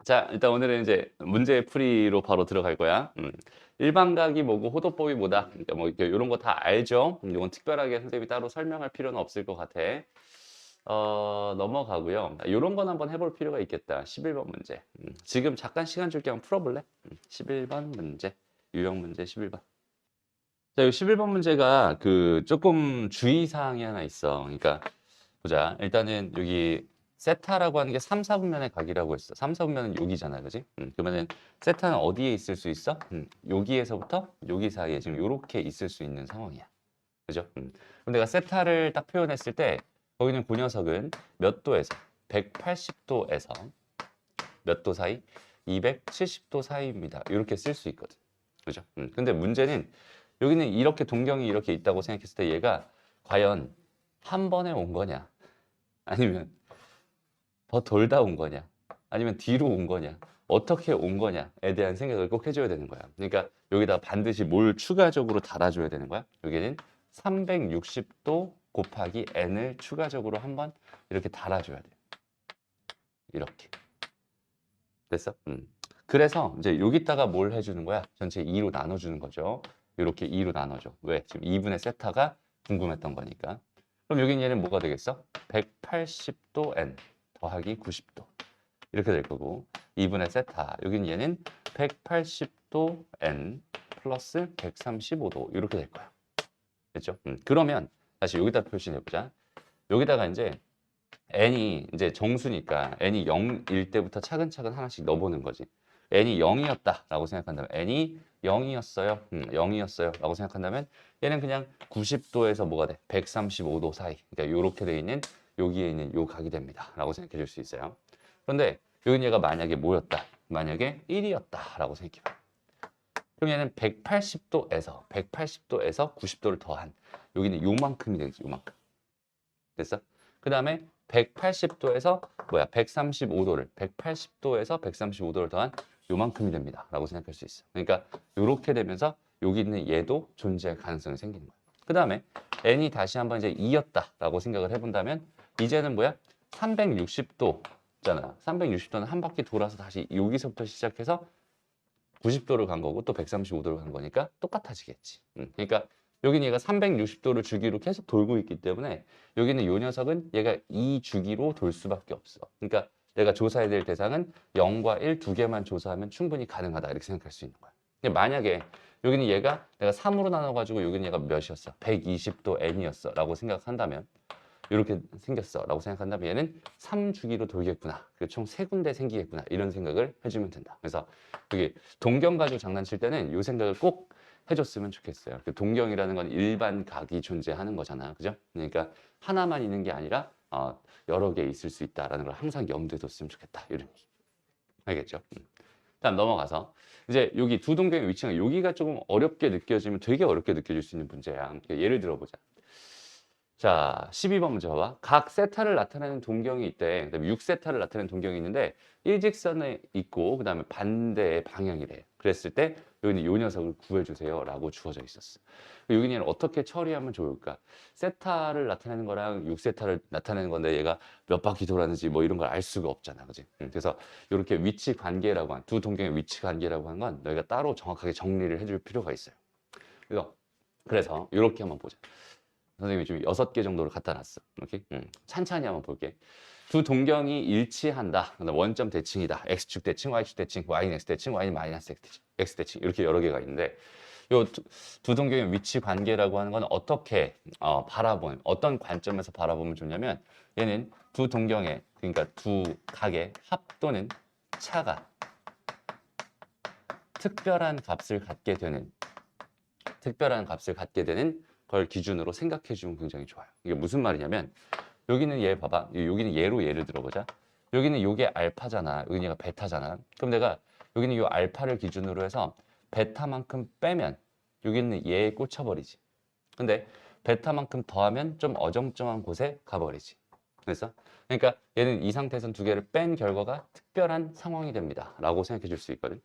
자, 일단 오늘은 이제 문제 풀이로 바로 들어갈 거야. 일반각이 뭐고 호도법이 뭐다. 그러니까 뭐 이런 거 다 알죠? 이건 특별하게 선생님이 따로 설명할 필요는 없을 것 같아. 넘어가고요. 이런 건 한번 해볼 필요가 있겠다. 11번 문제. 지금 잠깐 시간 줄게 한번 풀어볼래? 11번 문제. 유형 문제 11번. 자, 이 11번 문제가 그 조금 주의사항이 하나 있어. 그러니까 보자. 일단은 여기 세타라고 하는 게 3, 4분면의 각이라고 했어. 3, 4분면은 여기잖아. 그지? 그러면은 세타는 어디에 있을 수 있어? 여기에서부터 여기 사이에 지금 요렇게 있을 수 있는 상황이야. 그죠? 그럼 내가 세타를 딱 표현했을 때 거기는 그 녀석은 몇 도에서 180도에서 몇 도 사이? 270도 사이입니다. 이렇게 쓸 수 있거든. 그죠? 근데 문제는 여기는 이렇게 동경이 이렇게 있다고 생각했을 때 얘가 과연 한 번에 온 거냐? 아니면 더 돌다 온 거냐? 아니면 뒤로 온 거냐? 어떻게 온 거냐에 대한 생각을 꼭 해줘야 되는 거야. 그러니까 여기다 반드시 뭘 추가적으로 달아줘야 되는 거야. 여기는 360도 곱하기 n을 추가적으로 한번 이렇게 달아줘야 돼. 이렇게. 됐어? 그래서 이제 여기다가 뭘 해주는 거야? 전체 2로 나눠주는 거죠. 이렇게 2로 나눠줘. 왜? 지금 2분의 세타가 궁금했던 거니까. 그럼 여긴 얘는 뭐가 되겠어? 180도 n 더하기 90도. 이렇게 될 거고 2분의 세타. 여긴 얘는 180도 n 플러스 135도. 이렇게 될 거야. 됐죠? 그러면 다시 여기다 표시해보자. 여기다가 이제 n이 이제 정수니까 n이 0일 때부터 차근차근 하나씩 넣어보는 거지. n이 0이었다라고 생각한다면 n이 0이었어요. 0이었어요. 라고 생각한다면 얘는 그냥 90도에서 뭐가 돼? 135도 사이. 그러니까 요렇게 돼 있는 여기에 있는 요 각이 됩니다. 라고 생각해 줄 수 있어요. 그런데 여기 얘가 만약에 뭐였다? 만약에 1이었다. 라고 생각해 봐. 그럼 얘는 180도에서 90도를 더한 여기는 요만큼이 되겠지. 요만큼. 됐어? 그 다음에 180도에서 135도를 180도에서 135도를 더한 요만큼이 됩니다. 라고 생각할 수 있어. 그러니까 이렇게 되면서 여기 있는 얘도 존재할 가능성이 생기는 거야. 그 다음에 n이 다시 한번 이제 2였다 라고 생각을 해본다면 이제는 360도잖아. 360도는 한 바퀴 돌아서 다시 여기서부터 시작해서 90도를 간 거고 또 135도를 간 거니까 똑같아지겠지. 그러니까 여기는 얘가 360도를 주기로 계속 돌고 있기 때문에 여기는 이 녀석은 얘가 이 주기로 돌 수밖에 없어. 그러니까 내가 조사해야 될 대상은 0과 1 두 개만 조사하면 충분히 가능하다 이렇게 생각할 수 있는 거야. 근데 만약에 여기는 얘가 내가 3으로 나눠가지고 여기는 얘가 몇이었어? 120도 n이었어 라고 생각한다면 이렇게 생겼어 라고 생각한다면 얘는 3주기로 돌겠구나. 총 3군데 생기겠구나. 이런 생각을 해주면 된다. 그래서 그게 동경 가지고 장난칠 때는 이 생각을 꼭 해줬으면 좋겠어요. 그 동경이라는 건 일반 각이 존재하는 거잖아. 그죠? 그러니까 하나만 있는 게 아니라 여러 개 있을 수 있다라는 걸 항상 염두에 뒀으면 좋겠다. 이런 얘기. 알겠죠? 다음 넘어가서 이제 여기 두 동경의 위치가 여기가 조금 어렵게 느껴지면 되게 어렵게 느껴질 수 있는 문제야. 예를 들어보자. 자, 12번 문제 봐봐. 각 세타를 나타내는 동경이 있대. 그다음에 6세타를 나타내는 동경이 있는데 일직선에 있고 그다음에 반대의 방향이래. 그랬을 때 여기는 요 녀석을 구해주세요 라고 주어져 있었어. 여기는 어떻게 처리하면 좋을까? 세타를 나타내는 거랑 6세타를 나타내는 건데 얘가 몇 바퀴 돌았는지 뭐 이런 걸 알 수가 없잖아. 그지? 그래서 이렇게 위치 관계라고 한 두 동경의 위치 관계라고 한 건 너희가 따로 정확하게 정리를 해줄 필요가 있어요. 그래서 이렇게 한번 보자. 선생님이 지금 6개 정도를 갖다 놨어. 이렇게 찬찬히 한번 볼게. 두 동경이 일치한다. 원점 대칭이다. x축 대칭, y축 대칭, y는 x 대칭, y는 마이너스 x 대칭 이렇게 여러 개가 있는데 요 두 동경의 위치 관계라고 하는 건 어떻게 바라보면 어떤 관점에서 바라보면 좋냐면 얘는 두 동경의 그러니까 두 각의 합 또는 차가 특별한 값을 갖게 되는 걸 기준으로 생각해 주면 굉장히 좋아요. 이게 무슨 말이냐면 여기는 얘 봐봐. 여기는 얘로 예를 들어보자. 여기는 요게 알파잖아. 여기는 얘가 베타잖아. 그럼 내가 여기는 요 알파를 기준으로 해서 베타만큼 빼면 여기는 얘에 꽂혀버리지. 근데 베타만큼 더하면 좀 어정쩡한 곳에 가버리지. 그래서 그러니까 얘는 이 상태에선 두 개를 뺀 결과가 특별한 상황이 됩니다. 라고 생각해 줄 수 있거든.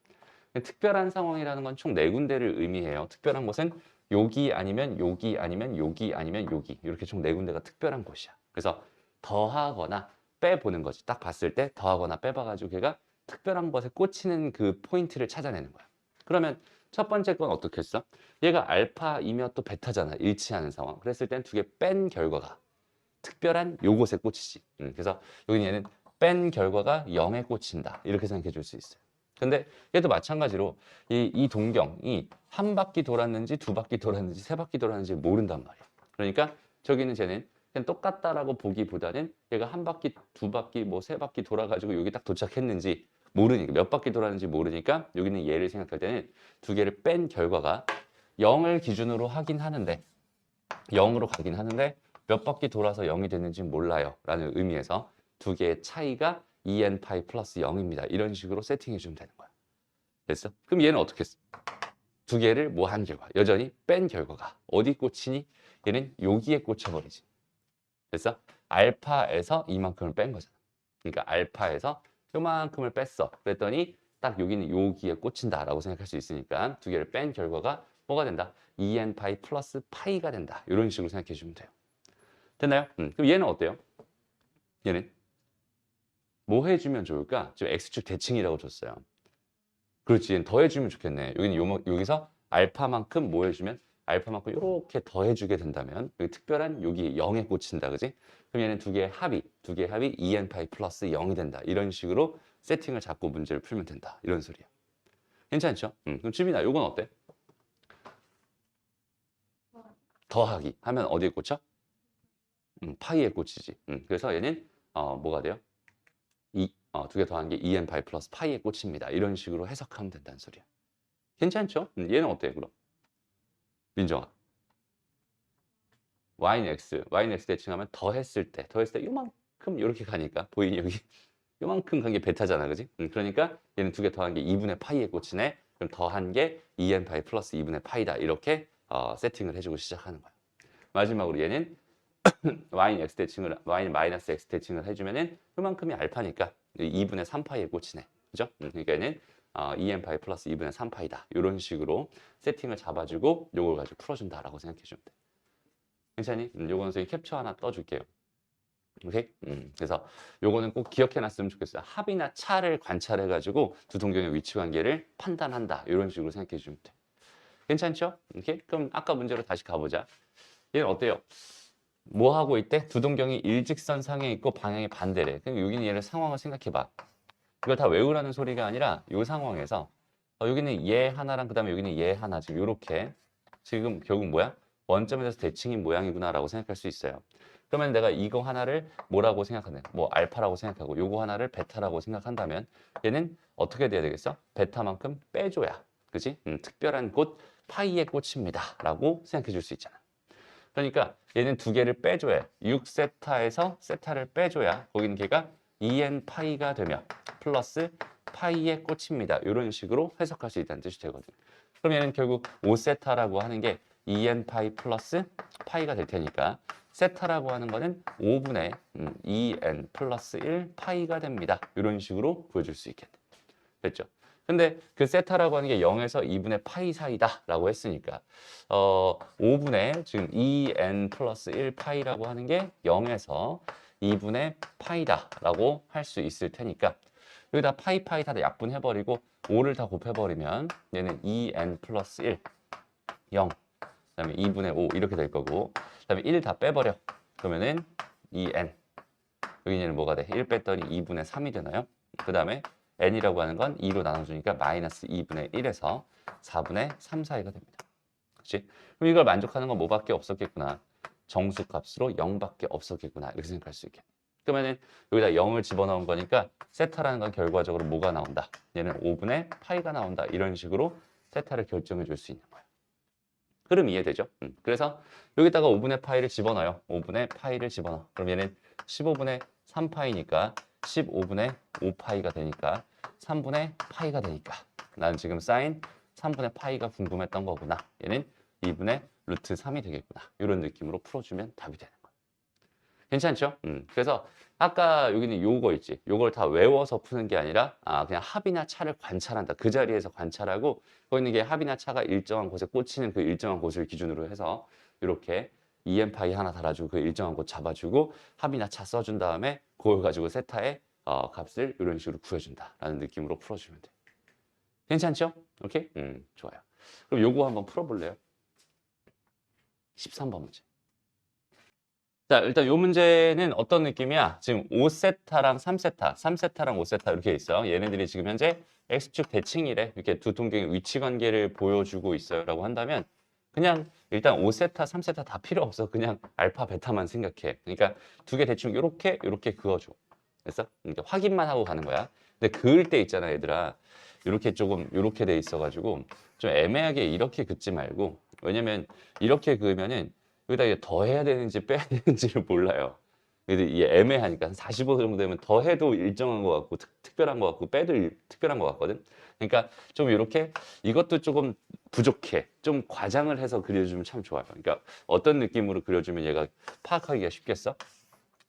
특별한 상황이라는 건 총 4군데를 의미해요. 특별한 곳은 여기 아니면 여기 아니면 여기 아니면 여기 이렇게 총 4군데가 특별한 곳이야. 그래서 더하거나 빼보는 거지. 딱 봤을 때 더하거나 빼봐가지고 걔가 특별한 것에 꽂히는 그 포인트를 찾아내는 거야. 그러면 첫 번째 건 어떻게 했어? 얘가 알파이며 또 베타잖아. 일치하는 상황. 그랬을 땐 두 개 뺀 결과가 특별한 요것에 꽂히지. 그래서 여기 얘는 뺀 결과가 0에 꽂힌다. 이렇게 생각해 줄 수 있어요. 근데 얘도 마찬가지로 이 동경이 한 바퀴 돌았는지 두 바퀴 돌았는지 세 바퀴 돌았는지 모른단 말이야. 그러니까 저기는 쟤는 그냥 똑같다라고 보기보다는 얘가 한 바퀴, 두 바퀴, 뭐 세 바퀴 돌아가지고 여기 딱 도착했는지 모르니까 몇 바퀴 돌았는지 모르니까 여기는 얘를 생각할 때는 두 개를 뺀 결과가 0을 기준으로 하긴 하는데 0으로 가긴 하는데 몇 바퀴 돌아서 0이 됐는지 몰라요 라는 의미에서 두 개의 차이가 2n 파이 플러스 0입니다. 이런 식으로 세팅해 주면 되는 거야. 됐어? 그럼 얘는 어떻게 했어? 두 개를 뭐 한 결과 여전히 뺀 결과가 어디 꽂히니? 얘는 여기에 꽂혀버리지. 됐어? 알파에서 이만큼을 뺀 거잖아. 그러니까 알파에서 요만큼을 뺐어. 그랬더니 딱 여기는 여기에 꽂힌다라고 생각할 수 있으니까 두 개를 뺀 결과가 뭐가 된다? 2n 파이 플러스 파이가 된다. 이런 식으로 생각해 주면 돼요. 됐나요? 그럼 얘는 어때요? 얘는 뭐 해주면 좋을까? 지금 x축 대칭이라고 줬어요. 그렇지, 얘는 더해주면 좋겠네. 여기는 여기서 알파만큼 뭐 해주면 알파만큼 이렇게 더해주게 된다면 여기 특별한 여기 0에 꽂힌다, 그지? 그럼 얘는 두 개의 합이 2n 파이 플러스 0이 된다. 이런 식으로 세팅을 잡고 문제를 풀면 된다. 이런 소리야. 괜찮죠? 그럼 지민아, 요건 어때? 더하기 하면 어디에 꽂혀? 파이에 꽂히지. 그래서 얘는 뭐가 돼요? 두 개 더한 게 2n 파이 플러스 파이에 꽂힙니다. 이런 식으로 해석하면 된다는 소리야. 괜찮죠? 얘는 어때요, 그럼? 민정아. y는 x 대칭하면 더했을 때 요만큼 이렇게 가니까 보이니 여기 요만큼 간 게 베타잖아, 그지? 그러니까 얘는 두 개 더한 게 2분의 파이에 꽂히네. 그럼 더한 게 2n 파이 플러스 2분의 파이다. 이렇게 세팅을 해주고 시작하는 거야. 마지막으로 얘는 y는 마이너스 x 대칭을 해주면은 요만큼이 알파니까 2분의 3파이에 꽂히네. 그죠? 그러니까 얘는 2n 파이 플러스 2분의 3파이다. 이런 식으로 세팅을 잡아주고 요걸 가지고 풀어준다라고 생각해 주면 돼. 괜찮니? 요거는 선생님 캡처 하나 떠줄게요. 오케이? 그래서 요거는 꼭 기억해놨으면 좋겠어요. 합이나 차를 관찰해가지고 두 동경의 위치 관계를 판단한다. 이런 식으로 생각해 주면 돼. 괜찮죠? 오케이? 그럼 아까 문제로 다시 가보자. 얘는 어때요? 뭐 하고 있대? 두 동경이 일직선상에 있고 방향이 반대래. 그럼 여기는 얘를 상황을 생각해봐. 이걸 다 외우라는 소리가 아니라 이 상황에서 여기는 얘 하나랑 그 다음에 여기는 얘 하나 지금 요렇게 지금 결국 뭐야? 원점에 대해서 대칭인 모양이구나라고 생각할 수 있어요. 그러면 내가 이거 하나를 뭐라고 생각하냐? 뭐 알파라고 생각하고 요거 하나를 베타라고 생각한다면 얘는 어떻게 돼야 되겠어? 베타만큼 빼줘야. 그지? 특별한 곳 파이에 꽂힙니다. 라고 생각해 줄 수 있잖아. 그러니까 얘는 두 개를 빼줘야 6세타에서 세타를 빼줘야 거기는 걔가 2n 파이가 되며 플러스 파이에 꽂힙니다. 이런 식으로 해석할 수 있다는 뜻이 되거든. 그럼 얘는 결국 5세타라고 하는 게 2n 파이 플러스 파이가 될 테니까 세타라고 하는 거는 5분의 2n 플러스 1 파이가 됩니다. 이런 식으로 보여줄 수 있겠네. 됐죠? 근데 그 세타라고 하는 게 0에서 2분의 파이 사이다 라고 했으니까 5분의 지금 2n 플러스 1 파이라고 하는 게 0에서 2분의 파이다 라고 할 수 있을 테니까 여기다 파이 다 약분해버리고 5를 다 곱해버리면 얘는 2n 플러스 1 0 그다음에 2분의 5 이렇게 될 거고 그다음에 1 다 빼버려 그러면은 2n 여기는 뭐가 돼? 1 뺐더니 2분의 3이 되나요? 그 다음에 n이라고 하는 건 2로 나눠주니까 마이너스 2분의 1에서 4분의 3 사이가 됩니다. 그렇지? 그럼 이걸 만족하는 건 뭐밖에 없었겠구나. 정수값으로 0밖에 없었겠구나. 이렇게 생각할 수 있겠네. 그러면은 여기다 0을 집어넣은 거니까 세타라는 건 결과적으로 뭐가 나온다? 얘는 5분의 파이가 나온다. 이런 식으로 세타를 결정해 줄 수 있는 거야. 흐름 이해되죠? 그래서 여기다가 5분의 파이를 집어넣어요. 5분의 파이를 집어넣어. 그럼 얘는 15분의 3파이니까 15분의 5파이가 되니까 3분의 파이가 되니까 난 지금 사인 3분의 파이가 궁금했던 거구나. 얘는 2분의 루트 3이 되겠구나. 이런 느낌으로 풀어주면 답이 되는 거야. 괜찮죠? 그래서 아까 여기는 요거 있지. 요걸 다 외워서 푸는 게 아니라 그냥 합이나 차를 관찰한다. 그 자리에서 관찰하고 거기 있는 게 합이나 차가 일정한 곳에 꽂히는 그 일정한 곳을 기준으로 해서 이렇게 2n 파이 하나 달아주고 그 일정한 곳 잡아주고 합이나 차 써준 다음에 그걸 가지고 세타에 값을 이런 식으로 구해준다라는 느낌으로 풀어주면 돼. 괜찮죠? 오케이? 좋아요. 그럼 요거 한번 풀어볼래요? 13번 문제. 자, 일단 요 문제는 어떤 느낌이야? 지금 5세타랑 3세타, 3세타랑 5세타 이렇게 있어요. 얘네들이 지금 현재 X축 대칭이래. 이렇게 두 통경의 위치 관계를 보여주고 있어요. 라고 한다면 그냥 일단 5세타, 3세타 다 필요 없어. 그냥 알파, 베타만 생각해. 그러니까 두 개 대충 요렇게 그어줘. 됐어? 그러니까 확인만 하고 가는 거야. 근데 그을 때 있잖아, 얘들아. 이렇게 조금 이렇게 돼 있어가지고 좀 애매하게 이렇게 긋지 말고, 왜냐면 이렇게 그으면은 여기다 이게 더 해야 되는지 빼야 되는지를 몰라요. 근데 이게 애매하니까 한 45 정도 되면 더 해도 일정한 것 같고 특별한 것 같고 빼도 특별한 것 같거든. 그러니까 좀 이렇게 이것도 조금 부족해. 좀 과장을 해서 그려주면 참 좋아요. 그러니까 어떤 느낌으로 그려주면 얘가 파악하기가 쉽겠어?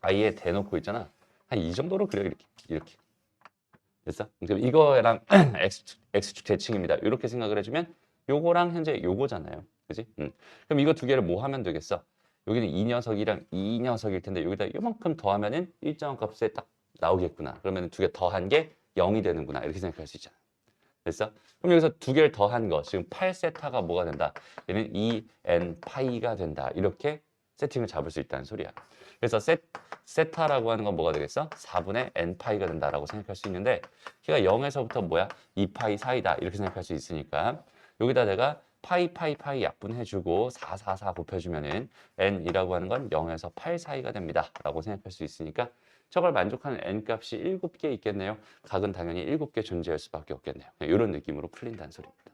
아예 대놓고 있잖아. 한 이 정도로 그려, 이렇게. 됐어? 그럼 이거랑 X축 대칭입니다. 이렇게 생각을 해주면 요거랑 현재 요거잖아요. 그지? 그럼 이거 두 개를 뭐 하면 되겠어? 여기는 이 녀석이랑 이 녀석일 텐데 여기다 요만큼 더하면은 일정한 값에 딱 나오겠구나. 그러면 두 개 더한 게 0이 되는구나. 이렇게 생각할 수 있잖아. 됐어? 그럼 여기서 두 개를 더한 거, 지금 8세타가 뭐가 된다? 얘는 2n 파이가 된다. 이렇게 세팅을 잡을 수 있다는 소리야. 그래서 세타라고 하는 건 뭐가 되겠어? 4분의 n 파이가 된다라고 생각할 수 있는데, 걔가 0에서부터 뭐야? 2파이 사이다. 이렇게 생각할 수 있으니까 여기다 내가 파이 약분해주고 4 곱해주면은 n이라고 하는 건 0에서 8 사이가 됩니다. 라고 생각할 수 있으니까 저걸 만족하는 n값이 7개 있겠네요. 각은 당연히 7개 존재할 수밖에 없겠네요. 이런 느낌으로 풀린다는 소리입니다.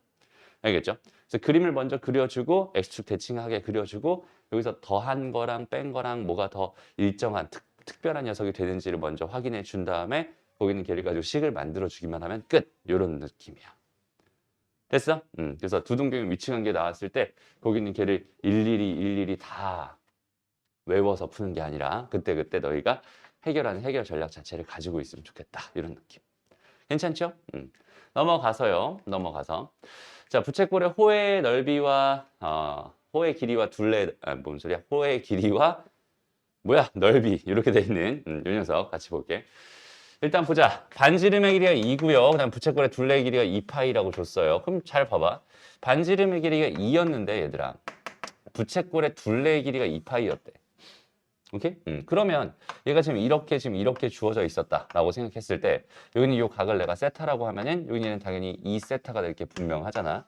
알겠죠? 그래서 그림을 먼저 그려주고 X축 대칭하게 그려주고 여기서 더한 거랑 뺀 거랑 뭐가 더 일정한 특별한 녀석이 되는지를 먼저 확인해 준 다음에 거기 있는 개를 가지고 식을 만들어 주기만 하면 끝! 이런 느낌이야. 됐어? 그래서 두동경의 위치 관계 나왔을 때 거기 있는 개를 일일이 다 외워서 푸는 게 아니라 그때그때 너희가 해결하는 해결 전략 자체를 가지고 있으면 좋겠다. 이런 느낌. 괜찮죠? 넘어가서요. 넘어가서. 자, 부채꼴의 호의 넓이와 호의 길이와 둘레, 뭔 소리야? 호의 길이와 넓이 이렇게 돼 있는 이 녀석 같이 볼게. 일단 보자. 반지름의 길이가 2고요. 그다음 부채꼴의 둘레의 길이가 2파이라고 줬어요. 그럼 잘 봐봐. 반지름의 길이가 2였는데 얘들아. 부채꼴의 둘레의 길이가 2파이였대. 오케이? 그러면 얘가 지금 이렇게 주어져 있었다라고 생각했을 때 여기는 이 각을 내가 세타라고 하면은 여기는 당연히 2세타가 될 게 분명하잖아.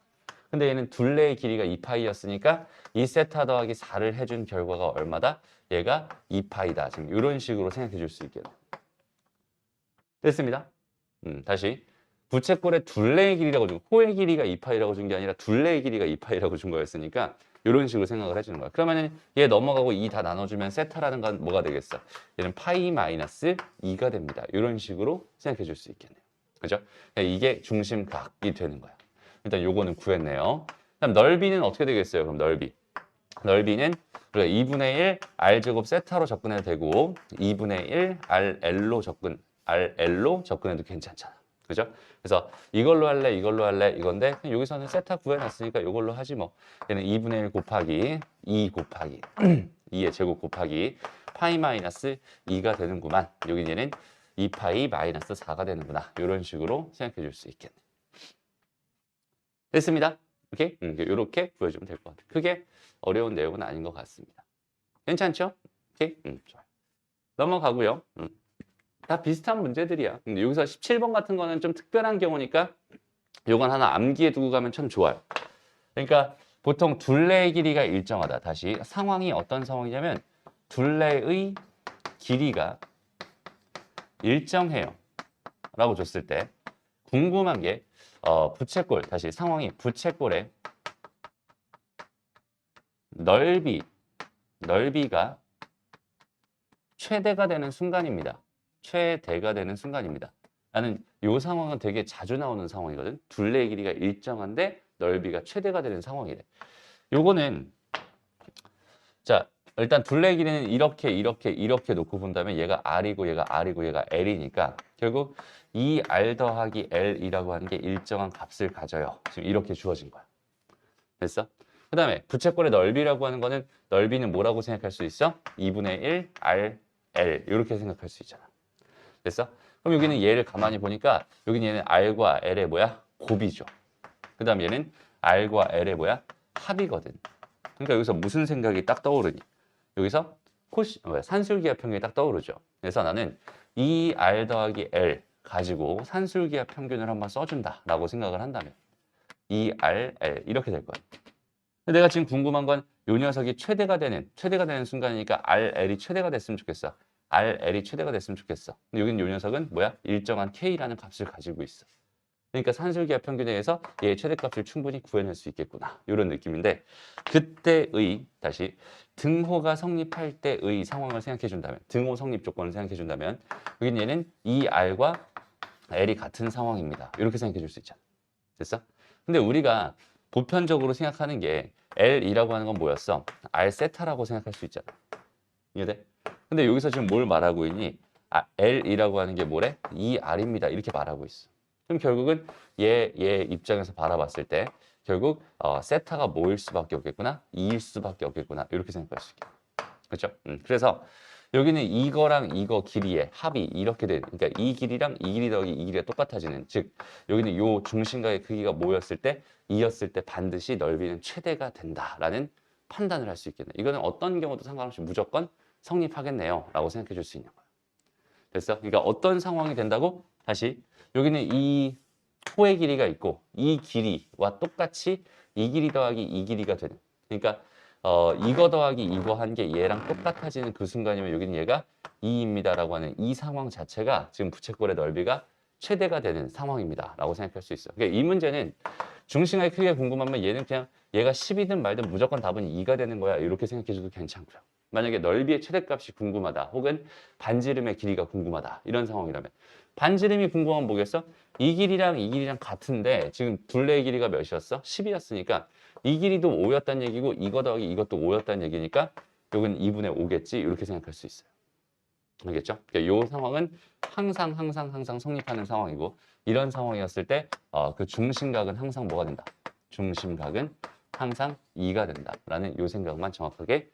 근데 얘는 둘레의 길이가 2파이였으니까 2세타 더하기 4를 해준 결과가 얼마다? 얘가 2파이다. 지금 이런 식으로 생각해 줄 수 있겠네. 됐습니다. 다시. 부채꼴의 둘레의 길이라고 준, 호의 길이가 2파이라고 준 게 아니라 둘레의 길이가 2파이라고 준 거였으니까 이런 식으로 생각을 해주는 거야. 그러면은 얘 넘어가고 2 다 나눠주면 세타라는 건 뭐가 되겠어? 얘는 파이 마이너스 2가 됩니다. 이런 식으로 생각해 줄 수 있겠네요. 그죠? 이게 중심각이 되는 거야. 일단 요거는 구했네요. 그다음 넓이는 어떻게 되겠어요? 그럼 넓이는 우리가 2분의 1 r제곱 세타로 접근해도 되고 2분의 1 rl로 접근해도 괜찮잖아. 그죠? 그래서 이걸로 할래 이건데 여기서는 세타 구해놨으니까 이걸로 하지 뭐. 얘는 2분의 1 곱하기 2 곱하기 2의 제곱 곱하기 파이 마이너스 2가 되는구만. 여기 얘는 2파이 마이너스 4가 되는구나. 이런 식으로 생각해 줄 수 있겠네. 됐습니다. 오케이? 이렇게 구해주면 될 것 같아요. 크게 어려운 내용은 아닌 것 같습니다. 괜찮죠? 오케이? 좋아요. 넘어가고요. 다 비슷한 문제들이야. 근데 여기서 17번 같은 거는 좀 특별한 경우니까 요건 하나 암기해 두고 가면 참 좋아요. 그러니까 보통 둘레의 길이가 일정하다. 다시 상황이 어떤 상황이냐면 둘레의 길이가 일정해요. 라고 줬을 때 궁금한 게 부채꼴, 다시 상황이 부채꼴의 넓이가 최대가 되는 순간입니다. 최대가 되는 순간입니다. 나는 이 상황은 되게 자주 나오는 상황이거든. 둘레의 길이가 일정한데 넓이가 최대가 되는 상황이래. 요거는 자 일단 둘레의 길이는 이렇게 놓고 본다면 얘가 R이고 얘가 L이니까 결국 2R 더하기 L이라고 하는 게 일정한 값을 가져요. 지금 이렇게 주어진 거야. 됐어? 그 다음에 부채꼴의 넓이라고 하는 거는 넓이는 뭐라고 생각할 수 있어? 2분의 1 R, L 이렇게 생각할 수 있잖아. 됐어? 그럼 여기는 얘를 가만히 보니까 여기는 얘는 R과 L의 뭐야? 곱이죠. 그 다음 얘는 R과 L의 뭐야? 합이거든. 그러니까 여기서 무슨 생각이 딱 떠오르니? 여기서 산술기하 평균이 딱 떠오르죠. 그래서 나는 이 R 더하기 L 가지고 산술기하 평균을 한번 써준다 라고 생각을 한다면 이 R, L 이렇게 될 거야. 근데 내가 지금 궁금한 건 이 녀석이 최대가 되는 순간이니까 R, L이 최대가 됐으면 좋겠어. R, L이 최대가 됐으면 좋겠어. 근데 여기는 이 녀석은 뭐야? 일정한 K라는 값을 가지고 있어. 그러니까 산술기하 평균에 의해서 얘의 최대값을 충분히 구해낼 수 있겠구나. 이런 느낌인데 그때의 다시 등호가 성립할 때의 상황을 생각해 준다면 등호 성립 조건을 생각해 준다면 여기는 얘는 이 R과 L이 같은 상황입니다. 이렇게 생각해 줄 수 있잖아. 됐어? 근데 우리가 보편적으로 생각하는 게 L이라고 하는 건 뭐였어? R 세타라고 생각할 수 있잖아. 이해돼? 근데 여기서 지금 뭘 말하고 있니? L이라고 하는 게 뭐래? 이 R입니다. 이렇게 말하고 있어. 그럼 결국은 얘 입장에서 바라봤을 때 결국 세타가 뭐일 수밖에 없겠구나? 2일 수밖에 없겠구나. 이렇게 생각할 수 있겠다. 그렇죠? 그래서 여기는 이거랑 이거 길이의 합이 이렇게 되는, 그러니까 이 길이랑 이 길이 더하기 이 길이가 똑같아지는, 즉 여기는 요 중심각의 크기가 뭐였을 때 2였을 때 반드시 넓이는 최대가 된다라는 판단을 할 수 있겠네. 이거는 어떤 경우도 상관없이 무조건 성립하겠네요 라고 생각해 줄 수 있는 거야. 됐어? 그러니까 어떤 상황이 된다고? 다시 여기는 이 호의 길이가 있고 이 길이와 똑같이 이 길이 더하기 이 길이가 되는, 그러니까 이거 더하기 이거 한 게 얘랑 똑같아지는 그 순간이면 여기는 얘가 2입니다 라고 하는 이 상황 자체가 지금 부채꼴의 넓이가 최대가 되는 상황입니다 라고 생각할 수 있어. 그러니까 이 문제는 중심각의 크기가 궁금하면 얘는 그냥 얘가 10이든 말든 무조건 답은 2가 되는 거야 이렇게 생각해 줘도 괜찮고요. 만약에 넓이의 최대값이 궁금하다 혹은 반지름의 길이가 궁금하다 이런 상황이라면 반지름이 궁금하면 뭐겠어? 이 길이랑 이 길이랑 같은데 지금 둘레의 길이가 몇이었어? 10이었으니까 이 길이도 5였다는 얘기고 이거 더하기 이것도 5였다는 얘기니까 여기는 2분의 5겠지 이렇게 생각할 수 있어요. 알겠죠? 그러니까 이 상황은 항상 성립하는 상황이고 이런 상황이었을 때 그 중심각은 항상 뭐가 된다? 중심각은 항상 2가 된다라는 이 생각만 정확하게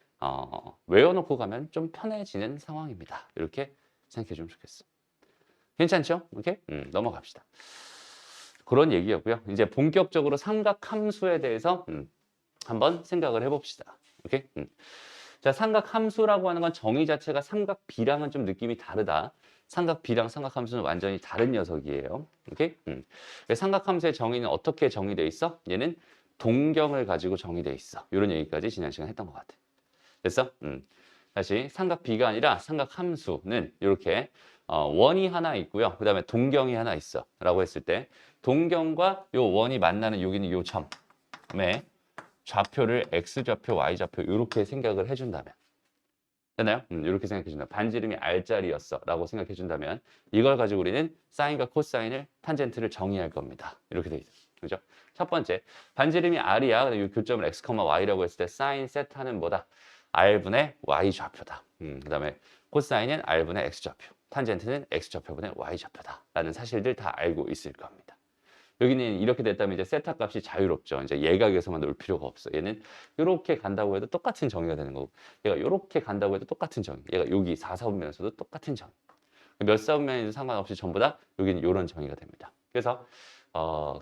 외워놓고 가면 좀 편해지는 상황입니다. 이렇게 생각해 주면 좋겠어. 괜찮죠? 오케이? 넘어갑시다. 그런 얘기였고요. 이제 본격적으로 삼각함수에 대해서 한번 생각을 해봅시다. 오케이? 자, 삼각함수라고 하는 건 정의 자체가 삼각비랑은 좀 느낌이 다르다. 삼각비랑 삼각함수는 완전히 다른 녀석이에요. 오케이? 삼각함수의 정의는 어떻게 정의돼 있어? 얘는 동경을 가지고 정의돼 있어. 이런 얘기까지 지난 시간에 했던 것 같아. 됐어? 다시 삼각비가 아니라 삼각함수는 이렇게 원이 하나 있고요. 그 다음에 동경이 하나 있어. 라고 했을 때 동경과 요 원이 만나는 여기는 요 점에 좌표를 X좌표, Y좌표 이렇게 생각을 해준다면 되나요? 이렇게 생각해준다. 반지름이 R자리였어 라고 생각해준다면 이걸 가지고 우리는 사인과 코사인을 탄젠트를 정의할 겁니다. 이렇게 돼 있어요. 그죠? 첫 번째, 반지름이 R이야. 근데 이 교점을 X, Y라고 했을 때 사인 세타는 뭐다? R분의 Y좌표다. 그 다음에 코사인은 R분의 X좌표. 탄젠트는 X좌표분의 Y좌표다. 라는 사실들 다 알고 있을 겁니다. 여기는 이렇게 됐다면 이제 세타 값이 자유롭죠. 이제 예각에서만 놓을 필요가 없어. 얘는 이렇게 간다고 해도 똑같은 정의가 되는 거고 얘가 이렇게 간다고 해도 똑같은 정의. 얘가 여기 4사분면에서도 똑같은 정의. 몇 사분면에도 상관없이 전부 다 여기는 이런 정의가 됩니다. 그래서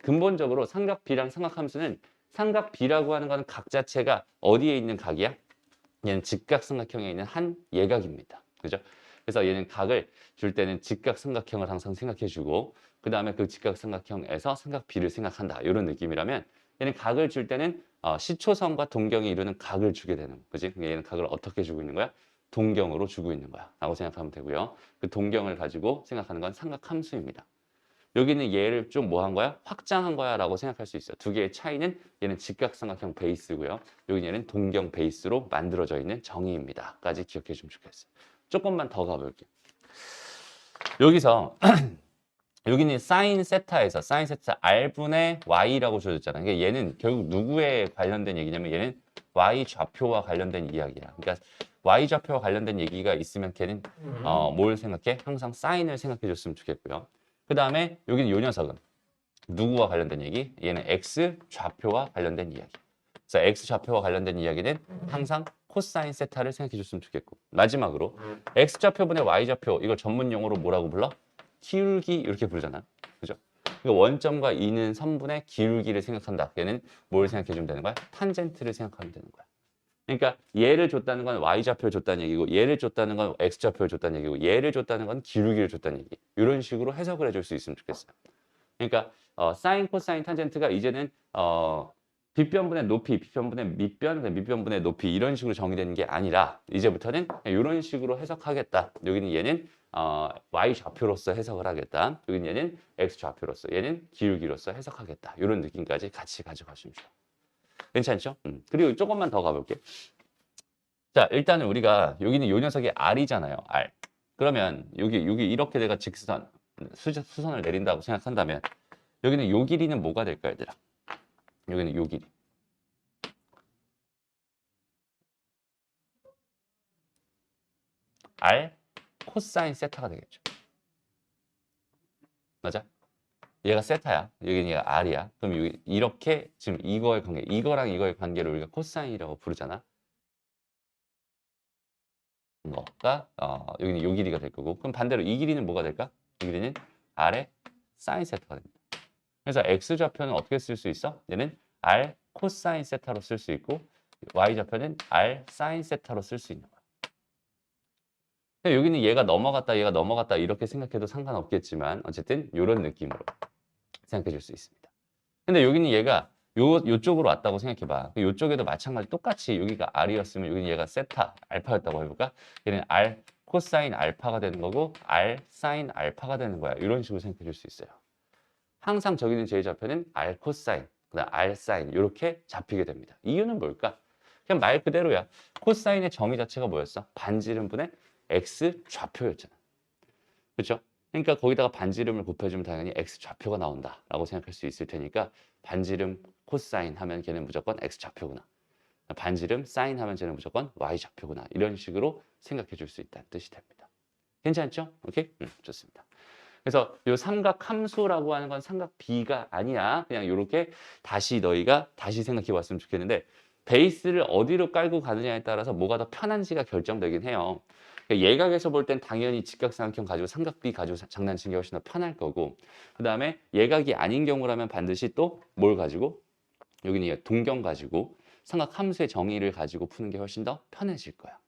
근본적으로 삼각비랑 삼각함수는 삼각비라고 하는 거는 각 자체가 어디에 있는 각이야? 얘는 직각삼각형에 있는 한 예각입니다. 그죠? 그래서 얘는 각을 줄 때는 직각삼각형을 항상 생각해주고 그 다음에 그 직각삼각형에서 삼각비를 생각한다. 이런 느낌이라면 얘는 각을 줄 때는 시초선과 동경이 이루는 각을 주게 되는 거지. 얘는 각을 어떻게 주고 있는 거야? 동경으로 주고 있는 거야. 라고 생각하면 되고요. 그 동경을 가지고 생각하는 건 삼각함수입니다. 여기는 얘를 좀 뭐 한 거야? 확장한 거야 라고 생각할 수 있어요. 두 개의 차이는 얘는 직각삼각형 베이스고요. 여기 얘는 동경 베이스로 만들어져 있는 정의입니다. 까지 기억해 주면 좋겠어요. 조금만 더 가볼게요. 여기서 여기는 사인 세타에서 사인 세타 R분의 Y라고 줘줬잖아. 그러니까 얘는 결국 누구에 관련된 얘기냐면 얘는 Y 좌표와 관련된 이야기야. 그러니까 Y 좌표와 관련된 얘기가 있으면 걔는 뭘 생각해? 항상 사인을 생각해 줬으면 좋겠고요. 그 다음에 여기는 요 녀석은 누구와 관련된 얘기? 얘는 X 좌표와 관련된 이야기. 그래서 X 좌표와 관련된 이야기는 항상 코사인 세타를 생각해 줬으면 좋겠고 마지막으로 X 좌표분의 Y 좌표 이걸 전문 용어로 뭐라고 불러? 기울기 이렇게 부르잖아. 그죠? 그러니까 원점과 이는 선분의 기울기를 생각한다. 얘는 뭘 생각해 주면 되는 거야? 탄젠트를 생각하면 되는 거야. 그러니까 얘를 줬다는 건 y좌표를 줬다는 얘기고 얘를 줬다는 건 x좌표를 줬다는 얘기고 얘를 줬다는 건 기울기를 줬다는 얘기. 이런 식으로 해석을 해줄 수 있으면 좋겠어요. 그러니까 사인, 코사인, 탄젠트가 이제는 빗변분의 높이, 빗변분의 밑변, 밑변분의 높이 이런 식으로 정의되는 게 아니라 이제부터는 이런 식으로 해석하겠다. 여기는 얘는 y 좌표로서 해석을 하겠다. 여기는 얘는 x 좌표로서, 얘는 기울기로서 해석하겠다. 이런 느낌까지 같이 가져가시면 좋아요. 괜찮죠? 그리고 조금만 더 가볼게. 자, 일단은 우리가 여기는 요 녀석이 R이잖아요. R. 그러면 여기 이렇게 내가 직선, 수선을 내린다고 생각한다면 여기는 요 길이는 뭐가 될까, 얘들아? 여기는 요 길이. R 코사인 세타가 되겠죠. 맞아? 얘가 세타야. 여기는 얘가 R이야. 그럼 여기 이렇게 지금 이거의 관계, 이거랑 이거의 관계를 우리가 코사인이라고 부르잖아. 거가 여기는 요 길이가 될 거고 그럼 반대로 이 길이는 뭐가 될까? 이 길이는 R의 사인 세타가 됩니다. 그래서 X좌표는 어떻게 쓸 수 있어? 얘는 R 코사인 세타로 쓸 수 있고 Y좌표는 R 사인 세타로 쓸 수 있는 거야. 근데 여기는 얘가 넘어갔다 이렇게 생각해도 상관없겠지만 어쨌든 이런 느낌으로 생각해 줄 수 있습니다. 근데 여기는 얘가 요쪽으로 왔다고 생각해봐. 요쪽에도 마찬가지 똑같이 여기가 R이었으면 여기는 얘가 세타 알파였다고 해볼까? 얘는 R 코사인 알파가 되는 거고 R 사인 알파가 되는 거야. 이런 식으로 생각해 줄 수 있어요. 항상 저기는 제 좌표는 R 코사인, 그다음 R 사인 이렇게 잡히게 됩니다. 이유는 뭘까? 그냥 말 그대로야. 코사인의 정의 자체가 뭐였어? 반지름분의 X 좌표였잖아. 그렇죠? 그러니까 거기다가 반지름을 곱해주면 당연히 X 좌표가 나온다라고 생각할 수 있을 테니까 반지름 코사인 하면 걔는 무조건 X 좌표구나. 반지름 사인 하면 쟤는 무조건 Y 좌표구나. 이런 식으로 생각해 줄 수 있다는 뜻이 됩니다. 괜찮죠? 오케이? 좋습니다. 그래서 이 삼각 함수라고 하는 건 삼각 B가 아니야. 그냥 이렇게 너희가 다시 생각해 봤으면 좋겠는데 베이스를 어디로 깔고 가느냐에 따라서 뭐가 더 편한지가 결정되긴 해요. 예각에서 볼 땐 당연히 직각삼각형 가지고 삼각비 가지고 장난치는 게 훨씬 더 편할 거고 그 다음에 예각이 아닌 경우라면 반드시 또 뭘 가지고 여기는 동경 가지고 삼각 함수의 정의를 가지고 푸는 게 훨씬 더 편해질 거야.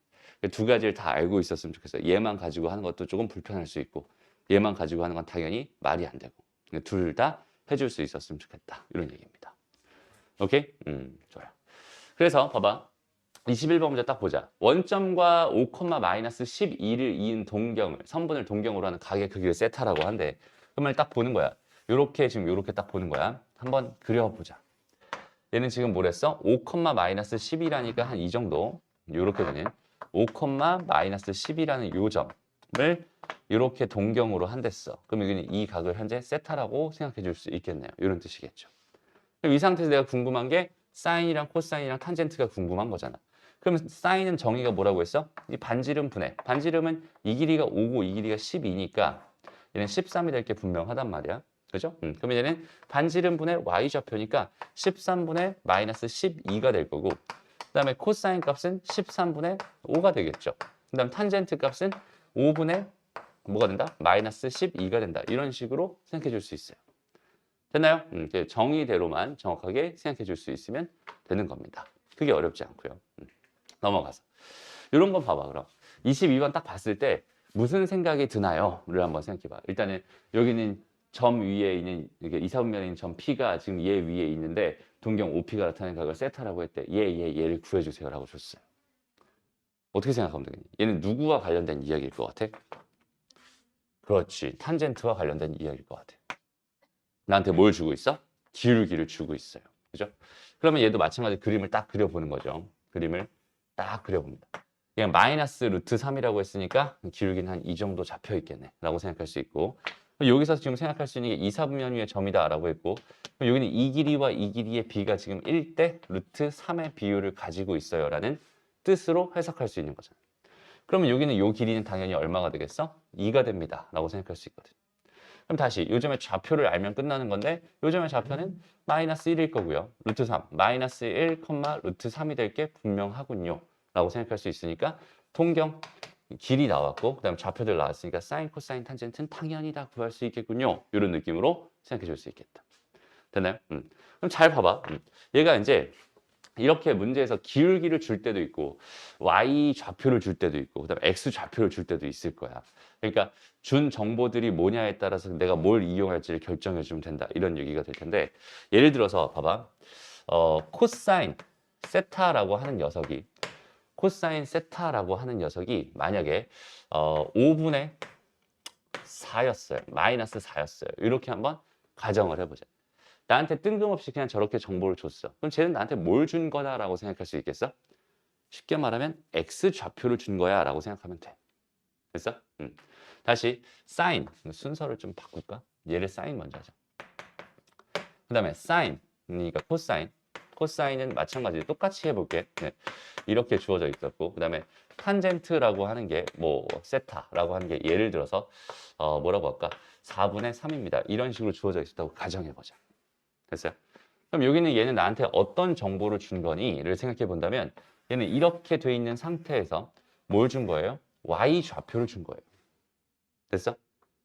두 가지를 다 알고 있었으면 좋겠어요. 얘만 가지고 하는 것도 조금 불편할 수 있고 얘만 가지고 하는 건 당연히 말이 안 되고 둘 다 해줄 수 있었으면 좋겠다. 이런 얘기입니다. 오케이? 좋아요. 그래서 봐봐. 21번 문제 딱 보자. 원점과 5, 마이너스 12를 이은 동경을, 선분을 동경으로 하는 각의 크기를 세타라고 한대. 그러면 딱 보는 거야. 지금 요렇게 딱 보는 거야. 한번 그려보자. 얘는 지금 뭐랬어? 5, 마이너스 10이라니까 한 이 정도. 요렇게 되는 5, 마이너스 10이라는 요 점을 이렇게 동경으로 한댔어. 그럼 여기는 이 각을 현재 세타라고 생각해 줄 수 있겠네요. 이런 뜻이겠죠. 그럼 이 상태에서 내가 궁금한 게 사인이랑 코사인이랑 탄젠트가 궁금한 거잖아. 그럼 사인은 정의가 뭐라고 했어? 이 반지름 분해. 반지름은 이 길이가 5고 이 길이가 12니까 얘는 13이 될 게 분명하단 말이야. 그죠? 그러면 얘는 반지름 분의 y좌표니까 13분의 마이너스 12가 될 거고 그 다음에 코사인 값은 13분의 5가 되겠죠. 그 다음 탄젠트 값은 5분의 뭐가 된다? 마이너스 12가 된다. 이런 식으로 생각해 줄 수 있어요. 됐나요? 정의대로만 정확하게 생각해 줄 수 있으면 되는 겁니다. 그게 어렵지 않고요. 넘어가서. 이런 거 봐봐, 그럼. 22번 딱 봤을 때 무슨 생각이 드나요? 를 한번 생각해 봐. 일단은 여기는 점 위에 있는, 이게 이사분면에 있는 점 P가 지금 얘 위에 있는데 동경 OP가 나타나는 각을 세타라고 했대. 얘를 구해주세요. 라고 줬어요. 어떻게 생각하면 되겠니? 얘는 누구와 관련된 이야기일 것 같아? 그렇지. 탄젠트와 관련된 이야기일 것 같아. 나한테 뭘 주고 있어? 기울기를 주고 있어요. 그죠? 그러면 얘도 마찬가지로 그림을 딱 그려보는 거죠. 그림을 딱 그려봅니다. 그냥 마이너스 루트 3이라고 했으니까 기울기는 한 이 정도 잡혀 있겠네 라고 생각할 수 있고 여기서 지금 생각할 수 있는 게 이사분면 위의 점이다 라고 했고 여기는 이 길이와 이 길이의 비가 지금 1대 루트 3의 비율을 가지고 있어요 라는 뜻으로 해석할 수 있는 거잖아요. 그러면 여기는 이 길이는 당연히 얼마가 되겠어? 2가 됩니다 라고 생각할 수 있거든. 그럼 다시 요점의 좌표를 알면 끝나는 건데 요점의 좌표는 마이너스 1일 거고요. 루트 3, 마이너스 1, 루트 3이 될 게 분명하군요. 라고 생각할 수 있으니까 동경 길이 나왔고 그다음에 좌표들 나왔으니까 사인, 코사인, 탄젠트는 당연히 다 구할 수 있겠군요. 이런 느낌으로 생각해 줄 수 있겠다. 됐나요? 그럼 잘 봐봐. 얘가 이제 이렇게 문제에서 기울기를 줄 때도 있고 y 좌표를 줄 때도 있고 그다음에 x 좌표를 줄 때도 있을 거야. 그러니까 준 정보들이 뭐냐에 따라서 내가 뭘 이용할지를 결정해 주면 된다. 이런 얘기가 될 텐데 예를 들어서 봐봐. 코사인 세타라고 하는 녀석이 코사인 세타라고 하는 녀석이 만약에 5분의 4였어요. 마이너스 4였어요. 이렇게 한번 가정을 해보자. 나한테 뜬금없이 그냥 저렇게 정보를 줬어. 그럼 쟤는 나한테 뭘 준 거다라고 생각할 수 있겠어? 쉽게 말하면 x 좌표를 준 거야 라고 생각하면 돼. 됐어? 다시 사인 순서를 좀 바꿀까? 얘를 사인 먼저 하자. 그 다음에 사인 그러니까 코사인 코사인은 마찬가지로 똑같이 해볼게. 네. 이렇게 주어져 있었고 그 다음에 탄젠트라고 하는 게 뭐 세타라고 하는 게 예를 들어서 뭐라고 할까? 4분의 3입니다. 이런 식으로 주어져 있었다고 가정해보자. 됐어요? 그럼 여기는 얘는 나한테 어떤 정보를 준 거니?를 생각해 본다면 얘는 이렇게 돼 있는 상태에서 뭘 준 거예요? y 좌표를 준 거예요. 됐어?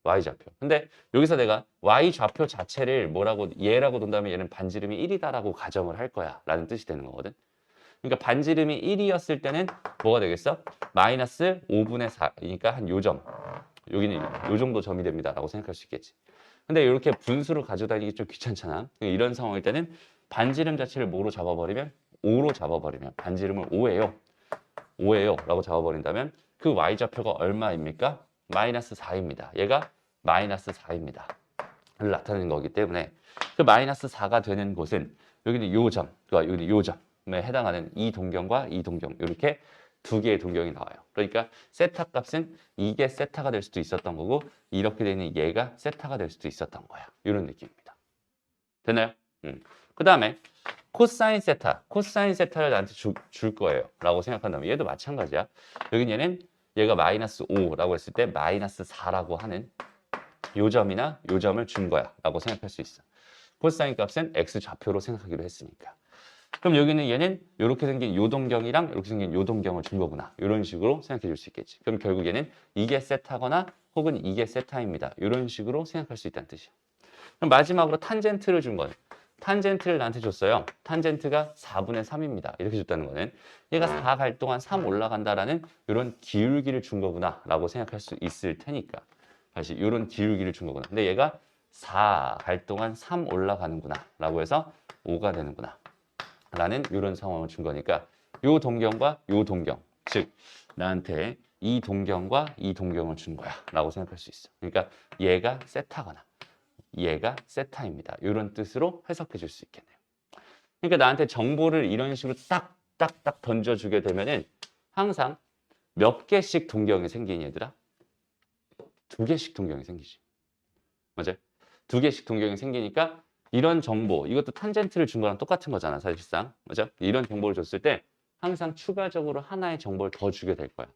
y 좌표. 근데 여기서 내가 y 좌표 자체를 뭐라고 얘라고 둔다면 얘는 반지름이 1이다라고 가정을 할 거야 라는 뜻이 되는 거거든. 그러니까 반지름이 1이었을 때는 뭐가 되겠어? 마이너스 5분의 4. 그러니까 한 요 점. 여기는 요 정도 점이 됩니다 라고 생각할 수 있겠지. 근데 이렇게 분수를 가져다니기 좀 귀찮잖아. 이런 상황일 때는 반지름 자체를 뭐로 잡아버리면 5로 잡아버리면 반지름을 5예요. 5예요 라고 잡아버린다면 그 y좌표가 얼마입니까? 마이너스 4입니다. 얘가 마이너스 4입니다. 를 나타내는 거기 때문에 그 마이너스 4가 되는 곳은 여기는 요 점, 그러니까 여기는 요 점에 해당하는 이 동경과 이 동경 이렇게 두 개의 동경이 나와요. 그러니까 세타 값은 이게 세타가 될 수도 있었던 거고 이렇게 되는 얘가 세타가 될 수도 있었던 거야. 이런 느낌입니다. 됐나요? 그 다음에 코사인 세타, 코사인 세타를 나한테 줄 거예요 라고 생각한다면 얘도 마찬가지야. 여기 얘는 얘가 마이너스 5라고 했을 때 마이너스 4라고 하는 요 점이나 요 점을 준 거야 라고 생각할 수 있어. 코사인 값은 x 좌표로 생각하기로 했으니까. 그럼 여기는 얘는 이렇게 생긴 요 동경이랑 이렇게 생긴 요 동경을 준 거구나. 이런 식으로 생각해 줄 수 있겠지. 그럼 결국 얘는 이게 세타거나 혹은 이게 세타입니다. 이런 식으로 생각할 수 있다는 뜻이야. 그럼 마지막으로 탄젠트를 준 거는 탄젠트를 나한테 줬어요. 탄젠트가 4분의 3입니다. 이렇게 줬다는 거는 얘가 4 갈 동안 3 올라간다라는 이런 기울기를 준 거구나 라고 생각할 수 있을 테니까 다시 이런 기울기를 준 거구나. 근데 얘가 4 갈 동안 3 올라가는구나 라고 해서 5가 되는구나 라는 이런 상황을 준 거니까 요 동경과 요 동경 즉 나한테 이 동경과 이 동경을 준 거야 라고 생각할 수 있어. 그러니까 얘가 세타거나 얘가 세타입니다. 이런 뜻으로 해석해 줄 수 있겠네요. 그러니까 나한테 정보를 이런 식으로 딱딱딱 던져주게 되면은 항상 몇 개씩 동경이 생기니 얘들아? 2개씩 동경이 생기지. 맞아요? 2개씩 동경이 생기니까 이런 정보, 이것도 탄젠트를 준 거랑 똑같은 거잖아, 사실상. 맞아? 이런 정보를 줬을 때 항상 추가적으로 하나의 정보를 더 주게 될 거야.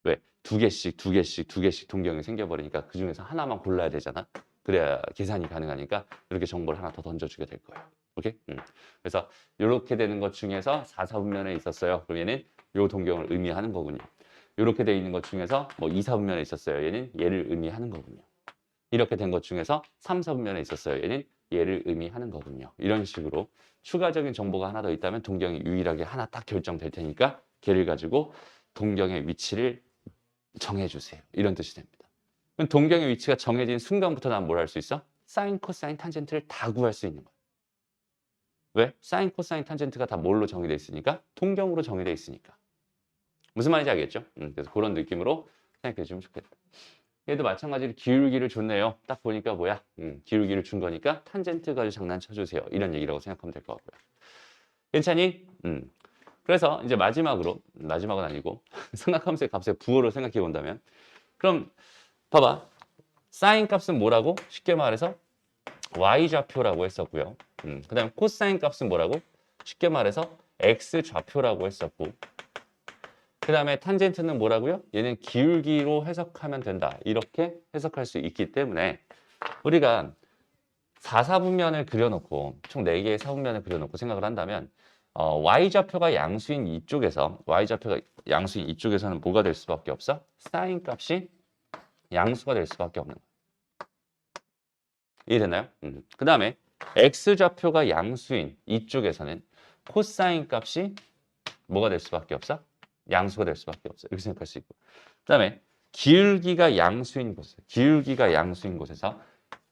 왜? 2개씩 동경이 생겨버리니까 그 중에서 하나만 골라야 되잖아. 그래야 계산이 가능하니까 이렇게 정보를 하나 더 던져주게 될 거예요. 오케이? 그래서 이렇게 되는 것 중에서 4, 4분면에 있었어요. 그럼 얘는 요 동경을 의미하는 거군요. 이렇게 돼 있는 것 중에서 뭐 2, 4분면에 있었어요. 얘는 얘를 의미하는 거군요. 이렇게 된 것 중에서 3, 4분면에 있었어요. 얘는 얘를 의미하는 거군요. 이런 식으로 추가적인 정보가 하나 더 있다면 동경이 유일하게 하나 딱 결정될 테니까 걔를 가지고 동경의 위치를 정해주세요. 이런 뜻이 됩니다. 그럼 동경의 위치가 정해진 순간부터 난 뭘 할 수 있어? 사인, 코사인, 탄젠트를 다 구할 수 있는 거야. 왜? 사인, 코사인, 탄젠트가 다 뭘로 정의되어 있으니까? 동경으로 정의되어 있으니까. 무슨 말인지 알겠죠? 그래서 그런 느낌으로 생각해 주면 좋겠다. 얘도 마찬가지로 기울기를 줬네요. 딱 보니까 뭐야? 기울기를 준 거니까 탄젠트 가지고 장난쳐주세요. 이런 얘기라고 생각하면 될 것 같고요. 괜찮니? 그래서 이제 마지막으로, 마지막은 아니고 삼각함수의 값의 부호를 생각해 본다면 그럼 봐봐. 사인 값은 뭐라고? 쉽게 말해서 y좌표라고 했었고요. 그 다음에 코사인 값은 뭐라고? 쉽게 말해서 x좌표라고 했었고 그 다음에 탄젠트는 뭐라고요? 얘는 기울기로 해석하면 된다. 이렇게 해석할 수 있기 때문에 우리가 4, 4분면을 그려놓고 총 4개의 4분면을 그려놓고 생각을 한다면 y좌표가 양수인 이쪽에서는 뭐가 될 수밖에 없어? 사인 값이 양수가 될 수밖에 없는 거야. 이해되나요? 그 다음에 x좌표가 양수인 이쪽에서는 코사인 값이 뭐가 될 수밖에 없어? 양수가 될 수밖에 없어. 이렇게 생각할 수 있고. 그 다음에 기울기가 양수인 곳에서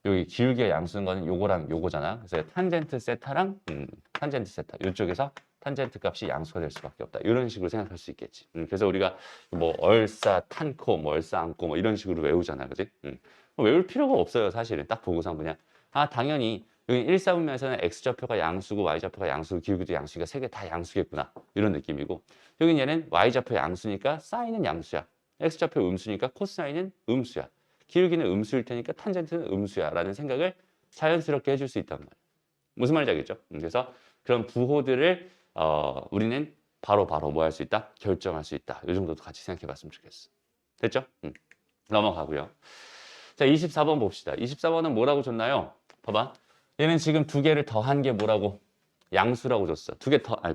여기 기울기가 양수인 거는 요거랑 요거잖아. 그래서 탄젠트 세타랑 탄젠트 세타 이쪽에서 탄젠트 값이 양수가 될 수밖에 없다. 이런 식으로 생각할 수 있겠지. 그래서 우리가 뭐 얼싸 탄코, 뭐 얼싸 안고 뭐 이런 식으로 외우잖아, 그지? 외울 필요가 없어요, 사실은. 딱 보고서 그냥 당연히 여기 1사분면에서는 x좌표가 양수고 y좌표가 양수고 기울기도 양수니까 세 개 다 양수겠구나 이런 느낌이고, 여긴 얘는 y좌표 양수니까 사인은 양수야, x좌표 음수니까 코사인은 음수야, 기울기는 음수일 테니까 탄젠트는 음수야 라는 생각을 자연스럽게 해줄 수 있단 말이야. 무슨 말인지 알겠죠? 그래서 그런 부호들을 우리는 바로 뭐 할 수 있다? 결정할 수 있다. 이 정도도 같이 생각해 봤으면 좋겠어. 됐죠? 넘어가고요. 자, 24번 봅시다. 24번은 뭐라고 줬나요? 봐봐. 얘는 지금 두 개를 더한 게 뭐라고? 양수라고 줬어.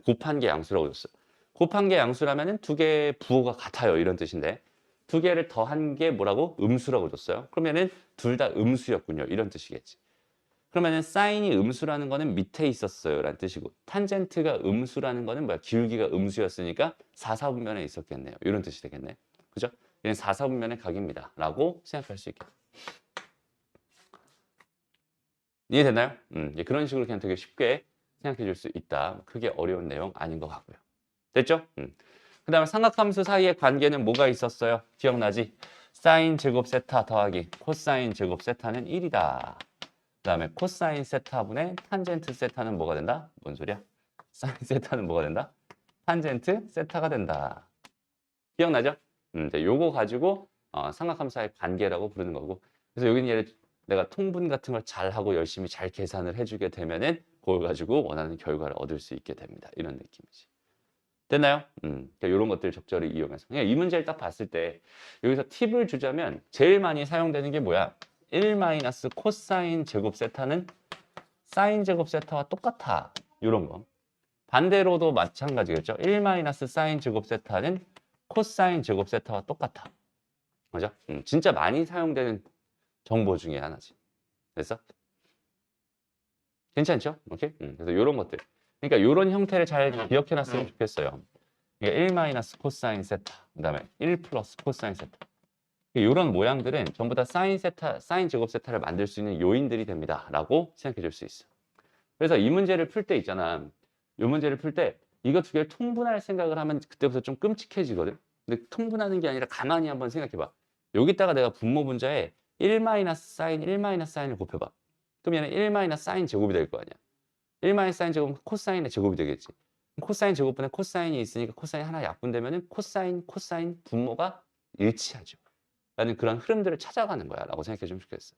곱한 게 양수라고 줬어. 곱한 게 양수라면은 두 개의 부호가 같아요. 이런 뜻인데. 두 개를 더한 게 뭐라고? 음수라고 줬어요. 그러면은 둘 다 음수였군요. 이런 뜻이겠지. 그러면은 사인이 음수라는 거는 밑에 있었어요. 라는 뜻이고, 탄젠트가 음수라는 거는 뭐야? 기울기가 음수였으니까 4사분면에 있었겠네요. 이런 뜻이 되겠네. 그죠? 얘는 4사분면의 각입니다. 라고 생각할 수 있겠다. 이해되나요? 그런 식으로 그냥 되게 쉽게 생각해 줄 수 있다. 크게 어려운 내용 아닌 것 같고요. 됐죠? 그 다음에 삼각함수 사이의 관계는 뭐가 있었어요? 기억나지? 사인 제곱 세타 더하기 코사인 제곱 세타는 1이다. 그 다음에 코사인 세타분의 탄젠트 세타는 뭐가 된다? 뭔 소리야? 사인 세타는 뭐가 된다? 탄젠트 세타가 된다. 기억나죠? 요거 가지고 삼각함수 사이의 관계라고 부르는 거고, 그래서 여기는 얘를 내가 통분 같은 걸 잘하고 열심히 잘 계산을 해주게 되면은 그걸 가지고 원하는 결과를 얻을 수 있게 됩니다. 이런 느낌이지. 됐나요? 그러니까 이런 것들을 적절히 이용해서. 그냥 이 문제를 딱 봤을 때 여기서 팁을 주자면 제일 많이 사용되는 게 뭐야? 1 마이너스 코사인 제곱 세타는 사인 제곱 세타와 똑같아. 이런 거. 반대로도 마찬가지겠죠? 1 마이너스 사인 제곱 세타는 코사인 제곱 세타와 똑같아. 맞아? 진짜 많이 사용되는 정보 중에 하나지. 그래서 괜찮죠? 오케이? 그래서 이런 것들. 그러니까 이런 형태를 잘 기억해 놨으면 좋겠어요. 그러니까 1 마이너스 코사인 세타, 그 다음에 1 플러스 코사인 세타. 이런 모양들은 전부 다 사인 세타, 사인 제곱 세타를 만들 수 있는 요인들이 됩니다. 라고 생각해 줄 수 있어. 그래서 이 문제를 풀 때 있잖아. 이 문제를 풀 때 이거 두 개를 통분할 생각을 하면 그때부터 좀 끔찍해지거든. 근데 통분하는 게 아니라 가만히 한번 생각해 봐. 여기다가 내가 분모 분자에 1 마이너스 사인, 1 마이너스 사인을 곱해봐. 그럼 얘는 1 마이너스 사인 제곱이 될 거 아니야. 1 마이너스 사인 제곱은 코사인의 제곱이 되겠지. 코사인 제곱분에 코사인이 있으니까 코사인 하나 약분되면은 코사인 분모가 일치하죠. 라는 그런 흐름들을 찾아가는 거야 라고 생각해 주면 좋겠어.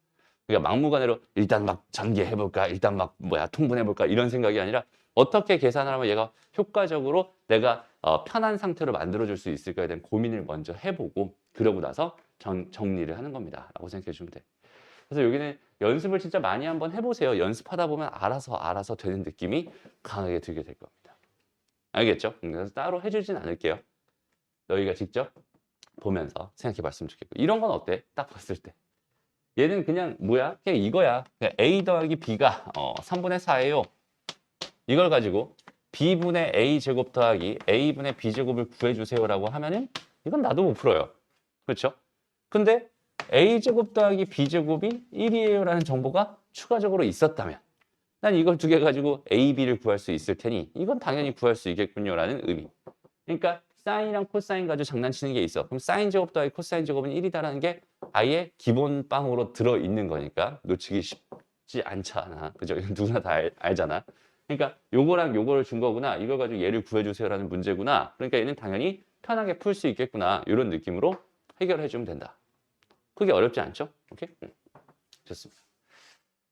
그러니까 막무가내로 일단 막 전개해볼까, 일단 막 통분해볼까 이런 생각이 아니라 어떻게 계산을 하면 얘가 효과적으로 내가 편한 상태로 만들어줄 수 있을까에 대한 고민을 먼저 해보고 그러고 나서 정리를 하는 겁니다 라고 생각해 주면 돼. 그래서 여기는 연습을 진짜 많이 한번 해보세요. 연습하다 보면 알아서 되는 느낌이 강하게 들게 될 겁니다. 알겠죠? 그래서 따로 해주진 않을게요. 너희가 직접 보면서 생각해 봤으면 좋겠고. 이런 건 어때? 딱 봤을 때. 얘는 그냥 뭐야? 그냥 이거야. 그냥 A 더하기 B가 3분의 4예요. 이걸 가지고 B분의 A 제곱 더하기 A분의 B 제곱을 구해주세요라고 하면은 이건 나도 못 풀어요. 그렇죠? 근데 A 제곱 더하기 B 제곱이 1이에요 라는 정보가 추가적으로 있었다면 난 이걸 두 개 가지고 A, B를 구할 수 있을 테니 이건 당연히 구할 수 있겠군요 라는 의미. 그러니까 사인이랑 코사인 가지고 장난치는 게 있어. 그럼 사인 제곱 더하기 코사인 제곱은 1이다라는 게 아예 기본 빵으로 들어있는 거니까 놓치기 쉽지 않잖아. 그죠? 누구나 다 알잖아. 그러니까 요거랑 요거를 준 거구나. 이걸 가지고 얘를 구해주세요라는 문제구나. 그러니까 얘는 당연히 편하게 풀 수 있겠구나. 이런 느낌으로 해결해 주면 된다. 그게 어렵지 않죠? 오케이? 좋습니다.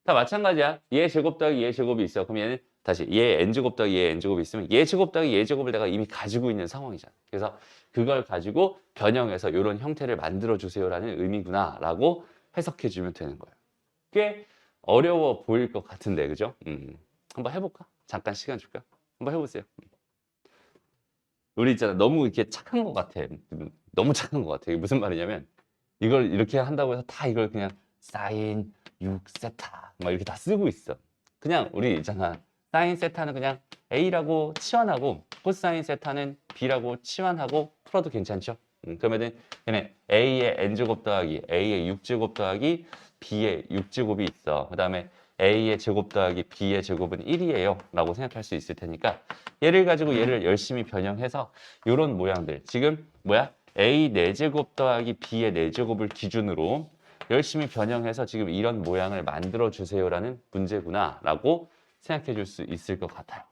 다 마찬가지야. 얘 제곱 더하기 얘 제곱이 있어. 그럼 얘는 다시 얘 n제곱 더하기 얘 n제곱이 있으면 얘 제곱 더하기 얘 제곱을 내가 이미 가지고 있는 상황이잖아. 그래서 그걸 가지고 변형해서 이런 형태를 만들어 주세요라는 의미구나 라고 해석해 주면 되는 거예요. 꽤 어려워 보일 것 같은데 그죠? 한번 해볼까? 잠깐 시간 줄까? 한번 해보세요. 우리 있잖아. 너무 이렇게 착한 것 같아. 너무 착한 것 같아. 이게 무슨 말이냐면 이걸 이렇게 한다고 해서 다 이걸 그냥 사인 6세타 막 이렇게 다 쓰고 있어. 그냥 우리 있잖아. 사인 세타는 그냥 A라고 치환하고 코사인 세타는 B라고 치환하고 풀어도 괜찮죠? 그러면은 그냥 A의 N제곱 더하기 A의 6제곱 더하기 B의 6제곱이 있어. 그 다음에 A의 제곱 더하기 B의 제곱은 1이에요 라고 생각할 수 있을 테니까 얘를 가지고 얘를 열심히 변형해서 이런 모양들 지금 뭐야? A 4제곱 더하기 B의 4제곱을 기준으로 열심히 변형해서 지금 이런 모양을 만들어 주세요라는 문제구나 라고 생각해 줄 수 있을 것 같아요.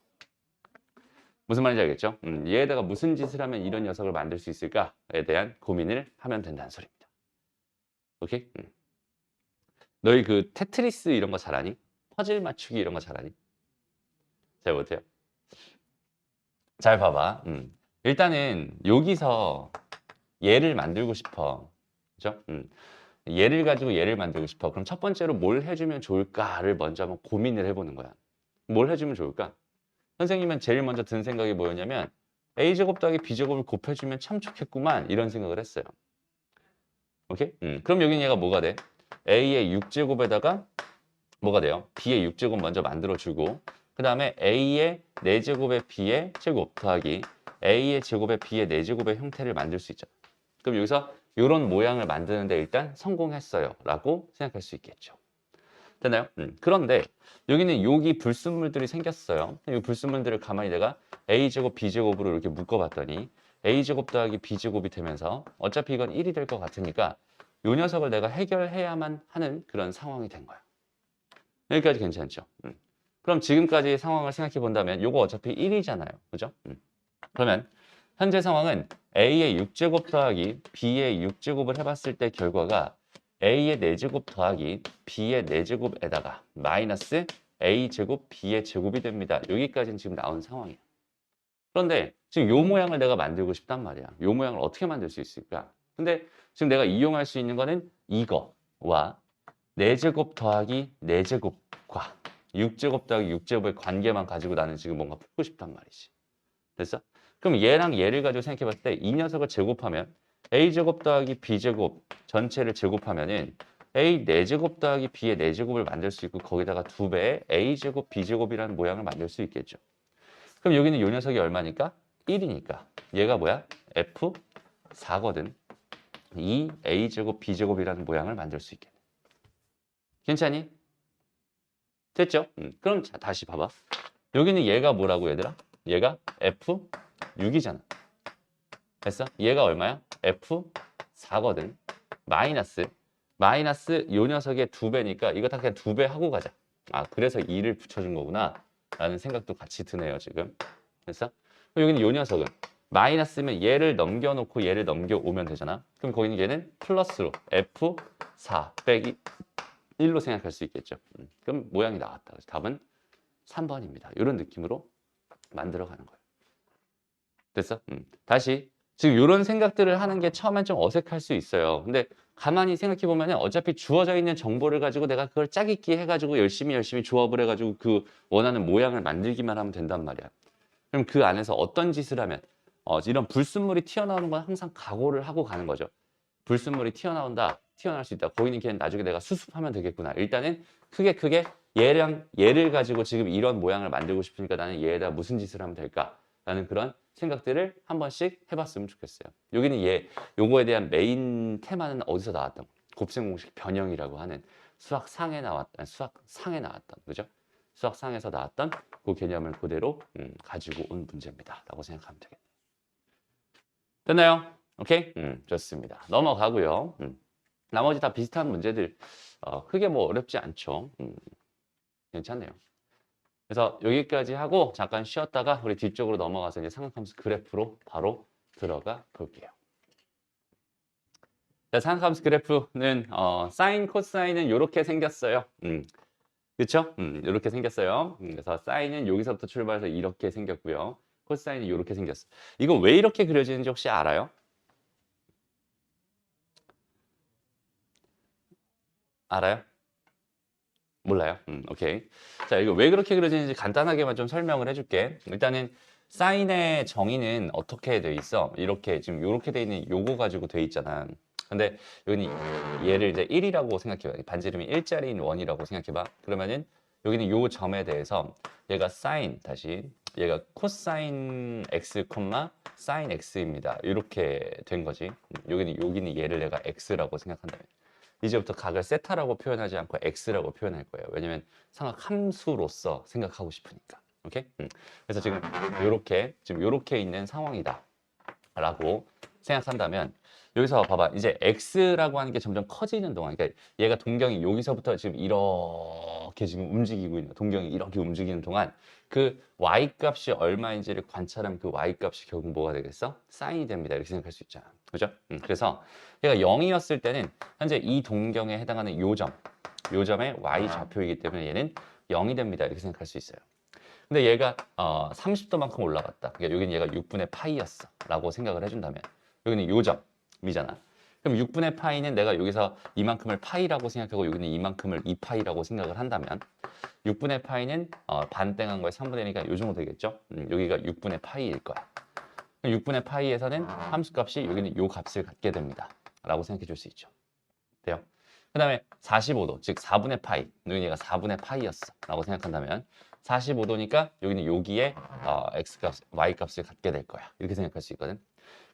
무슨 말인지 알겠죠? 얘에다가 무슨 짓을 하면 이런 녀석을 만들 수 있을까에 대한 고민을 하면 된다는 소리입니다. 오케이? 너희 그 테트리스 이런 거 잘하니? 퍼즐 맞추기 이런 거 잘하니? 잘 못해요? 잘 봐봐. 일단은 여기서 얘를 만들고 싶어. 그죠? 얘를 가지고 얘를 만들고 싶어. 그럼 첫 번째로 뭘 해주면 좋을까를 먼저 한번 고민을 해보는 거야. 뭘 해주면 좋을까? 선생님은 제일 먼저 든 생각이 뭐였냐면 A제곱 더하기 B제곱을 곱해주면 참 좋겠구만 이런 생각을 했어요. 오케이? 그럼 여기는 얘가 뭐가 돼? A의 6제곱에다가 뭐가 돼요? B의 6제곱 먼저 만들어주고 그 다음에 A의 4제곱의 B의 제곱 더하기 A의 제곱의 B의 4제곱의 형태를 만들 수 있죠. 그럼 여기서 이런 모양을 만드는데 일단 성공했어요 라고 생각할 수 있겠죠. 됐나요? 그런데 여기는 여기 불순물들이 생겼어요. 이 불순물들을 가만히 내가 A제곱 B제곱으로 이렇게 묶어봤더니 A제곱 더하기 B제곱이 되면서 어차피 이건 1이 될 것 같으니까 이 녀석을 내가 해결해야만 하는 그런 상황이 된 거야. 여기까지 괜찮죠? 그럼 지금까지 상황을 생각해 본다면 이거 어차피 1이잖아요. 그죠? 그러면 현재 상황은 A의 6제곱 더하기 B의 6제곱을 해봤을 때 결과가 A의 4제곱 더하기 B의 4제곱에다가 마이너스 A제곱 B의 제곱이 됩니다. 여기까지는 지금 나온 상황이에요. 그런데 지금 이 모양을 내가 만들고 싶단 말이야. 이 모양을 어떻게 만들 수 있을까? 근데 지금 내가 이용할 수 있는 거는 이거와 4제곱 더하기 4제곱과 6제곱 더하기 6제곱의 관계만 가지고 나는 지금 뭔가 풀고 싶단 말이지. 됐어? 그럼 얘랑 얘를 가지고 생각해 봤을 때 이 녀석을 제곱하면 A제곱 더하기 B제곱 전체를 제곱하면은 A 4제곱 더하기 B의 4제곱을 만들 수 있고 거기다가 2배의 A제곱 B제곱이라는 모양을 만들 수 있겠죠. 그럼 여기는 이 녀석이 얼마니까? 1이니까 얘가 뭐야? F4거든. 이 A제곱 B제곱이라는 모양을 만들 수 있겠네. 괜찮니? 됐죠? 그럼 자, 다시 봐봐. 여기는 얘가 뭐라고 얘들아? 얘가 F6이잖아. 됐어? 얘가 얼마야? F4거든. 마이너스 요 녀석의 2배니까 이거 다 그냥 2배 하고 가자. 아, 그래서 2를 붙여준 거구나 라는 생각도 같이 드네요 지금. 됐어? 그럼 여기는 요 녀석은 마이너스면 얘를 넘겨놓고 얘를 넘겨오면 되잖아. 그럼 거기는 얘는 플러스로 F4 빼기 1로 생각할 수 있겠죠. 그럼 모양이 나왔다. 그래서 답은 3번입니다. 이런 느낌으로 만들어가는 거예요. 됐어? 다시 지금 이런 생각들을 하는 게 처음엔 좀 어색할 수 있어요. 근데 가만히 생각해 보면 어차피 주어져 있는 정보를 가지고 내가 그걸 짜깁기 해가지고 열심히 조합을 해가지고 그 원하는 모양을 만들기만 하면 된단 말이야. 그럼 그 안에서 어떤 짓을 하면 이런 불순물이 튀어나오는 건 항상 각오를 하고 가는 거죠. 불순물이 튀어나올 수 있다. 거기는 그냥 나중에 내가 수습하면 되겠구나. 일단은 크게 얘를 가지고 지금 이런 모양을 만들고 싶으니까 나는 얘에다 무슨 짓을 하면 될까라는 그런 생각들을 한 번씩 해봤으면 좋겠어요. 여기는 요거에 대한 메인 테마는 어디서 나왔던 거예요? 곱셈 공식 변형이라고 하는 수학상에 나왔던, 그죠? 수학상에서 나왔던 그 개념을 그대로 가지고 온 문제입니다. 라고 생각하면 되겠네요. 됐나요? 오케이? 좋습니다. 넘어가고요. 나머지 다 비슷한 문제들 크게 뭐 어렵지 않죠. 괜찮네요. 그래서 여기까지 하고 잠깐 쉬었다가 우리 뒤쪽으로 넘어가서 이제 삼각함수 그래프로 바로 들어가 볼게요. 자, 삼각함수 그래프는 사인, 코사인은 이렇게 생겼어요. 그렇죠? 이렇게 생겼어요. 그래서 사인은 여기서부터 출발해서 이렇게 생겼고요. 코사인은 이렇게 생겼어. 이거 왜 이렇게 그려지는지 혹시 알아요? 알아요? 몰라요? 오케이. 자, 이거 왜 그렇게 그려지는지 간단하게만 좀 설명을 해줄게. 일단은 사인의 정의는 어떻게 돼 있어? 이렇게 지금 이렇게 돼 있는 요거 가지고 돼 있잖아. 근데 여기는 얘를 이제 1이라고 생각해봐. 반지름이 1짜리인 원이라고 생각해봐. 그러면은 여기는 요 점에 대해서 얘가 사인 다시 얘가 코사인 x, 사인 x입니다. 이렇게 된 거지. 여기는 얘를 내가 x라고 생각한다면 이제부터 각을 세타라고 표현하지 않고 x라고 표현할 거예요. 왜냐면 상학 함수로서 생각하고 싶으니까. 오케이? 그래서 지금 요렇게 있는 상황이다라고 생각한다면 여기서 봐봐. 이제 x라고 하는 게 점점 커지는 동안 그러니까 얘가 동경이 여기서부터 지금 이렇게 지금 움직이고 있는 동경이 이렇게 움직이는 동안 그 y 값이 얼마인지를 관찰하면 그 y 값이 결국 뭐가 되겠어? 사인이 됩니다. 이렇게 생각할 수 있잖아. 그죠? 그래서 얘가 0이었을 때는 현재 이 동경에 해당하는 요 점의 y 좌표이기 때문에 얘는 0이 됩니다. 이렇게 생각할 수 있어요. 근데 얘가 30도만큼 올라갔다. 그러니까 여기는 얘가 6분의 파이였어 라고 생각을 해준다면 여기는 요 점이잖아. 그럼 6분의 파이는 내가 여기서 이만큼을 파이라고 생각하고 여기는 이만큼을 2파이라고 생각을 한다면 6분의 파이는 반땡한 거에 3분의 1이니까 요 정도 되겠죠? 여기가 6분의 파이일 거야. 6분의 파이에서는 함수값이 여기는 요 값을 갖게 됩니다. 라고 생각해 줄 수 있죠. 돼요? 그 다음에 45도, 즉 4분의 파이. 여기는 얘가 4분의 파이였어. 라고 생각한다면 45도니까 여기는 여기에 x값, y값을 갖게 될 거야. 이렇게 생각할 수 있거든.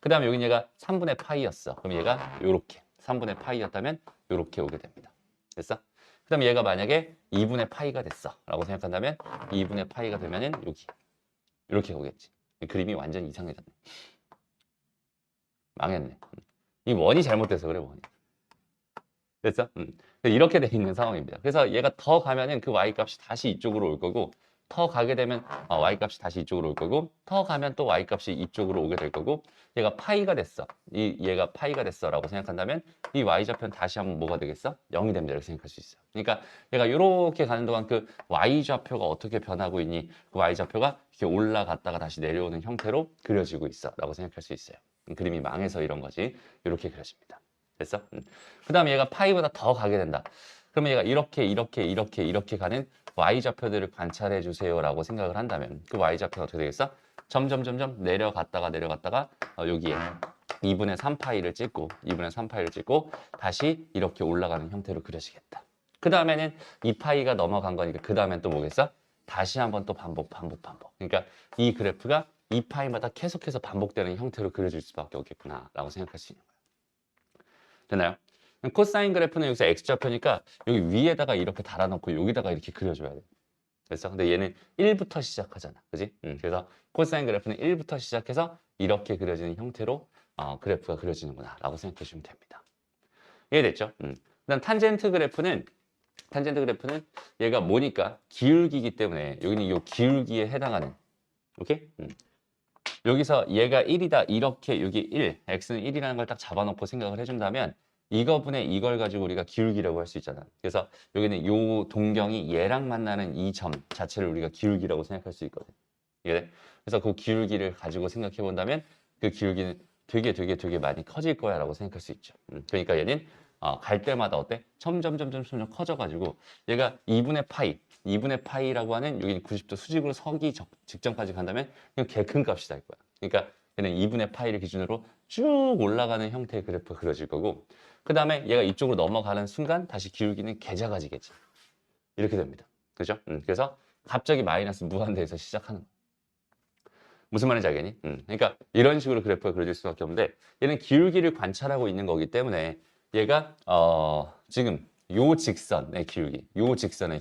그 다음에 여기는 얘가 3분의 파이였어. 그럼 얘가 요렇게 3분의 파이였다면 요렇게 오게 됩니다. 됐어? 그 다음에 얘가 만약에 2분의 파이가 됐어. 라고 생각한다면 2분의 파이가 되면은 여기 이렇게 오겠지. 그림이 완전 이상해졌네. 망했네. 이 원이 잘못돼서 그래, 원이. 됐어? 이렇게 돼 있는 상황입니다. 그래서 얘가 더 가면은 그 y값이 다시 이쪽으로 올 거고 더 가게 되면 y값이 다시 이쪽으로 올 거고 더 가면 또 y값이 이쪽으로 오게 될 거고 얘가 파이가 됐어. 얘가 파이가 됐어 라고 생각한다면 이 y좌표는 다시 한번 뭐가 되겠어? 0이 됩니다. 이렇게 생각할 수 있어요. 그러니까 얘가 이렇게 가는 동안 그 y좌표가 어떻게 변하고 있니? 그 y좌표가 이렇게 올라갔다가 다시 내려오는 형태로 그려지고 있어 라고 생각할 수 있어요. 그림이 망해서 이런 거지. 이렇게 그려집니다. 됐어? 그 다음에 얘가 파이보다 더 가게 된다. 그러면 얘가 이렇게 가는 y좌표들을 관찰해 주세요 라고 생각을 한다면 그 y좌표가 어떻게 되겠어? 점점 내려갔다가 여기에 2분의 3파이를 찍고 다시 이렇게 올라가는 형태로 그려지겠다. 그 다음에는 2파이가 넘어간 거니까 그 다음엔 또 뭐겠어? 다시 한번 또 반복. 그러니까 이 그래프가 2파이마다 계속해서 반복되는 형태로 그려질 수밖에 없겠구나 라고 생각할 수 있는 거야. 되나요? 코사인 그래프는 여기서 x좌표니까 여기 위에다가 이렇게 달아놓고 여기다가 이렇게 그려줘야 돼. 됐어? 근데 얘는 1부터 시작하잖아. 그지? 그래서 코사인 그래프는 1부터 시작해서 이렇게 그려지는 형태로 그래프가 그려지는구나 라고 생각해 주시면 됩니다. 이해됐죠? 그다음 탄젠트 그래프는 얘가 뭐니까 기울기이기 때문에 여기는 이 기울기에 해당하는 오케이? 여기서 얘가 1이다 이렇게 여기 1, x는 1이라는 걸 딱 잡아놓고 생각을 해준다면 이거분의 이걸 가지고 우리가 기울기라고 할 수 있잖아. 그래서 여기는 요 동경이 얘랑 만나는 이 점 자체를 우리가 기울기라고 생각할 수 있거든. 예? 그래서 그 기울기를 가지고 생각해 본다면 그 기울기는 되게 많이 커질 거야 라고 생각할 수 있죠. 그러니까 얘는 갈 때마다 어때? 점점 커져가지고 얘가 2분의 파이라고 하는 여기는 90도 수직으로 서기 직전까지 간다면 그냥 개 큰 값이 될 거야. 그러니까 얘는 2분의 파이를 기준으로 쭉 올라가는 형태의 그래프가 그려질 거고 그 다음에 얘가 이쪽으로 넘어가는 순간 다시 기울기는 개 작아지겠지. 이렇게 됩니다. 그죠? 그래서 갑자기 마이너스 무한대에서 시작하는 거야. 무슨 말인지 알겠니? 그러니까 이런 식으로 그래프가 그려질 수밖에 없는데 얘는 기울기를 관찰하고 있는 거기 때문에 얘가 지금 요 직선의 기울기, 요 직선의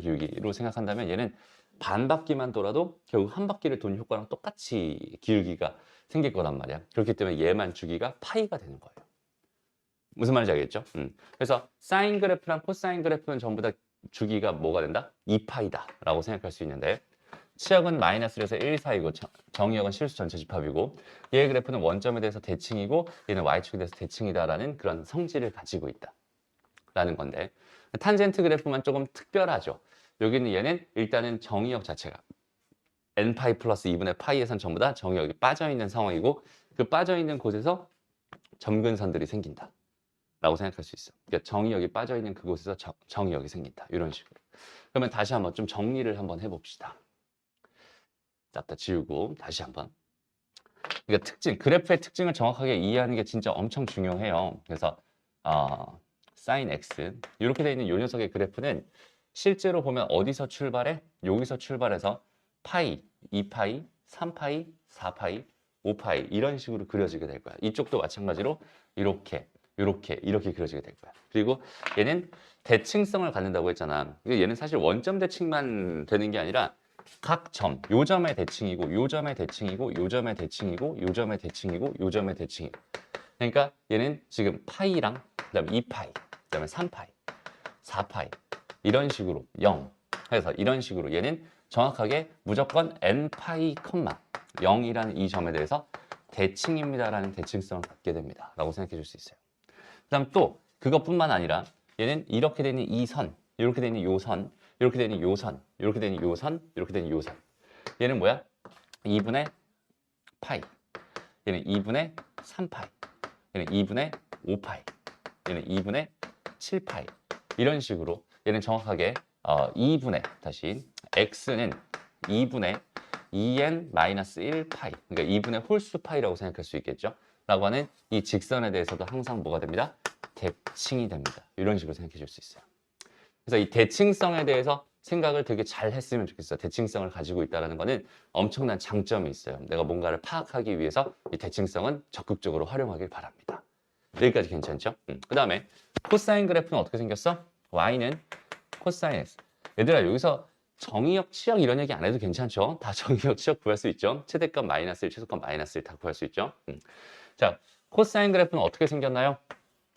기울기로 생각한다면 얘는 반 바퀴만 돌아도 결국 한 바퀴를 도는 효과랑 똑같이 기울기가 생길 거란 말이야. 그렇기 때문에 얘만 주기가 파이가 되는 거예요. 무슨 말인지 알겠죠? 그래서 사인 그래프랑 코사인 그래프는 전부 다 주기가 뭐가 된다? 2파이다 라고 생각할 수 있는데 치역은 마이너스1에서 1 사이고 정의역은 실수 전체 집합이고 얘의 그래프는 원점에 대해서 대칭이고 얘는 y축에 대해서 대칭이다라는 그런 성질을 가지고 있다 라는 건데 탄젠트 그래프만 조금 특별하죠. 여기는 얘는 일단은 정의역 자체가 n파이 플러스 2분의 파이에선 전부 다 정의역이 빠져있는 상황이고 그 빠져있는 곳에서 점근선들이 생긴다. 라고 생각할 수 있어. 그러니까 정의역이 빠져있는 그곳에서 정의역이 생긴다. 이런 식으로. 그러면 다시 한번 좀 정리를 한번 해봅시다. 싹다 지우고 다시 한번. 그러니까 특징, 그래프의 특징을 정확하게 이해하는 게 진짜 엄청 중요해요. 그래서 sin x 이렇게 되어 있는 이 녀석의 그래프는 실제로 보면 어디서 출발해? 여기서 출발해서 파이, 2파이, 3파이, 4파이, 5파이 이런 식으로 그려지게 될 거야. 이쪽도 마찬가지로 이렇게 이렇게 그려지게 될 거야. 그리고 얘는 대칭성을 갖는다고 했잖아. 얘는 사실 원점 대칭만 되는 게 아니라 각 점, 요 점의 대칭이고 요 점의 대칭이고 요 점의 대칭이고 요 점의 대칭이고 요 점의 대칭이고 그러니까 얘는 지금 파이랑 그다음에 2파이, 그다음에 3파이, 4파이 이런 식으로 0 해서 이런 식으로 얘는 정확하게 무조건 n파이, 0이라는 이 점에 대해서 대칭입니다라는 대칭성을 갖게 됩니다. 라고 생각해 줄 수 있어요. 그 다음 또 그것뿐만 아니라 얘는 이렇게 되는 이 선, 이렇게 되는 요 선, 이렇게 되는 요 선, 이렇게 되는 요 선, 이렇게 되는 요 선. 얘는 뭐야? 2분의 파이. 얘는 2분의 3파이. 얘는 2분의 5파이. 얘는 2분의 7파이. 이런 식으로 얘는 정확하게 2분의 다시 x는 2분의 2n-1파이. 그러니까 2분의 홀수 파이라고 생각할 수 있겠죠. 라고 하는 이 직선에 대해서도 항상 뭐가 됩니다? 대칭이 됩니다. 이런 식으로 생각해 줄 수 있어요. 그래서 이 대칭성에 대해서 생각을 되게 잘 했으면 좋겠어요. 대칭성을 가지고 있다는 거는 엄청난 장점이 있어요. 내가 뭔가를 파악하기 위해서 이 대칭성은 적극적으로 활용하길 바랍니다. 여기까지 괜찮죠? 그 다음에 코사인 그래프는 어떻게 생겼어? y는 코사인 x. 얘들아 여기서 정의역, 치역 이런 얘기 안 해도 괜찮죠? 다 정의역, 치역 구할 수 있죠? 최대값 -1, 최소값 -1 다 구할 수 있죠? 자, 코사인 그래프는 어떻게 생겼나요?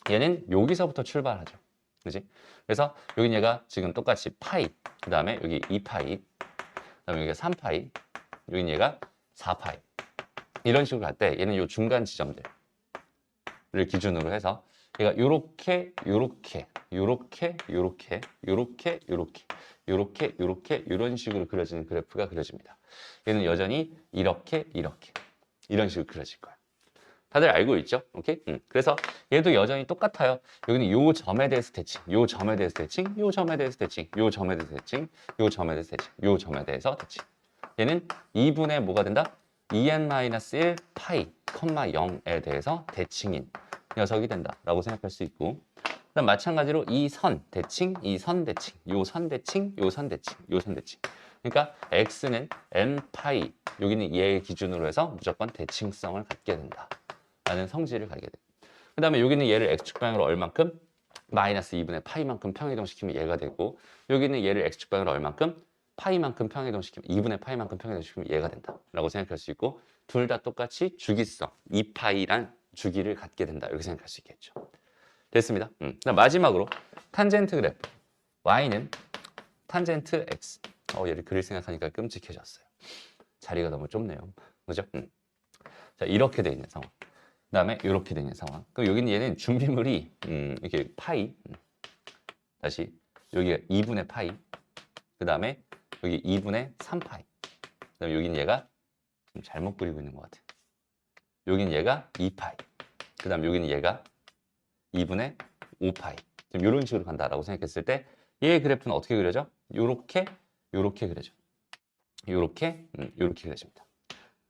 얘는 여기서부터 출발하죠. 그지? 그래서 여기 얘가 지금 똑같이 파이, 그 다음에 여기 2파이, 그 다음에 여기가 3파이, 여기 얘가 4파이. 이런 식으로 갈 때 얘는 요 중간 지점들을 기준으로 해서 얘가 요렇게, 요렇게, 요렇게, 요렇게, 요렇게, 요렇게, 요렇게, 요렇게, 이런 식으로 그려지는 그래프가 그려집니다. 얘는 여전히 이렇게, 이렇게, 이런 식으로 그려질 거야. 다들 알고 있죠? 오케이? 그래서 얘도 여전히 똑같아요. 여기는 요 점에 대해서 대칭, 요 점에 대해서 대칭, 요 점에 대해서 대칭, 요 점에 대해서 대칭, 요 점에 대해서 대칭, 요 점에 대해서 대칭. 얘는 2분의 뭐가 된다? 2n-1 파이, 0에 대해서 대칭인 녀석이 된다라고 생각할 수 있고 그다음 마찬가지로 이 선 대칭, 이 선 대칭, 요 선 대칭, 요 선 대칭, 요 선 대칭. 그러니까 x는 n 파이, 여기는 얘의 기준으로 해서 무조건 대칭성을 갖게 된다. 라는 성질을 갖게 돼. 그 다음에 여기는 얘를 x축 방향으로 얼만큼? 마이너스 2분의 파이만큼 평이동시키면 얘가 되고 여기는 얘를 x축 방향으로 얼만큼? 파이만큼 평이동시키면 2분의 파이만큼 평이동시키면 얘가 된다. 라고 생각할 수 있고 둘 다 똑같이 주기성, 2파이란 주기를 갖게 된다. 이렇게 생각할 수 있겠죠. 됐습니다. 그다음 마지막으로 탄젠트 그래프. y는 탄젠트 x. 얘를 그릴 생각하니까 끔찍해졌어요. 자리가 너무 좁네요. 그죠? 자, 이렇게 돼 있는 상황. 그다음에 이렇게 돼 있는 상황. 그럼 여기는 얘는 준비물이 이렇게 파이. 다시 여기가 2분의 파이. 그다음에 여기 2분의 3파이. 그다음에 여기는 얘가 좀 잘못 그리고 있는 것 같아요. 여기는 얘가 2파이. 그다음 여기는 얘가 2분의 5파이. 좀 이런 식으로 간다라고 생각했을 때 얘의 그래프는 어떻게 그려져? 요렇게 요렇게 그려져. 요렇게 요렇게 그려집니다.